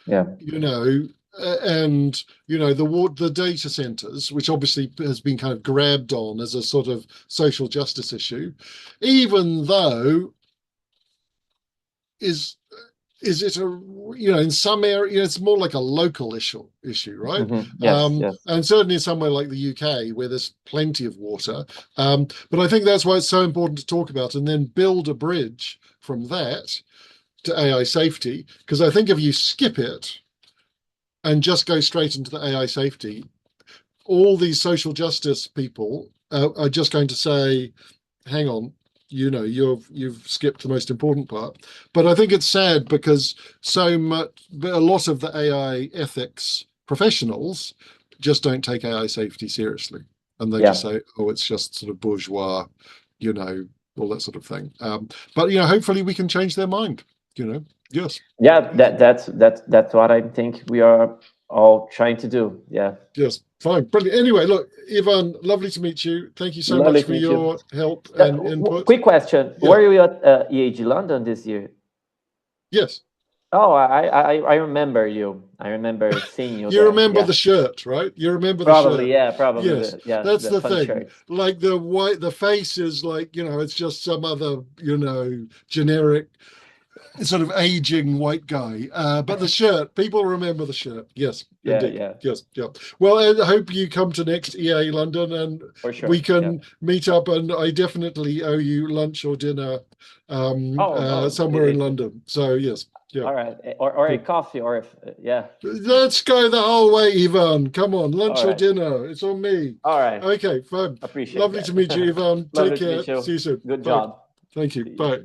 You know, and you know the data centers, which obviously has been kind of grabbed on as a sort of social justice issue, even though is it a, you know, in some area it's more like a local issue, right? Yes. And certainly somewhere like the UK where there's plenty of water, but I think that's why it's so important to talk about and then build a bridge from that to AI safety, because I think if you skip it and just go straight into the AI safety, all these social justice people are just going to say, hang on, you know, you've skipped the most important part. But I think it's sad because a lot of the AI ethics professionals just don't take AI safety seriously. And they just say, oh, it's just sort of bourgeois, you know, all that sort of thing. But, you know, hopefully we can change their mind, you know. Yes. Yeah, that's what I think we are all trying to do. Yeah. Yes. Fine. Brilliant. Anyway, look, Ivan, lovely to meet you. Thank you so much for your help and input. Quick question. Yeah. Were you at EAG London this year? Yes. Oh, I remember you. I remember seeing you. You remember the shirt, right? You remember the shirt. Probably, yeah, probably. Yes, that's the thing. Shirt. Like the face is like, you know, it's just some other, you know, generic sort of aging white guy. But the shirt, people remember the shirt. Yes, indeed. Yes, yeah. Well, I hope you come to next EA London and for sure, we can meet up. And I definitely owe you lunch or dinner somewhere in London. So yes. Yeah. All right, or a coffee, or Let's go the whole way, Ivan. Come on, lunch or dinner. It's on me. All right. Okay, fine. Appreciate. Lovely to meet you, Ivan. Take care. See you soon. Good job. Thank you. Bye.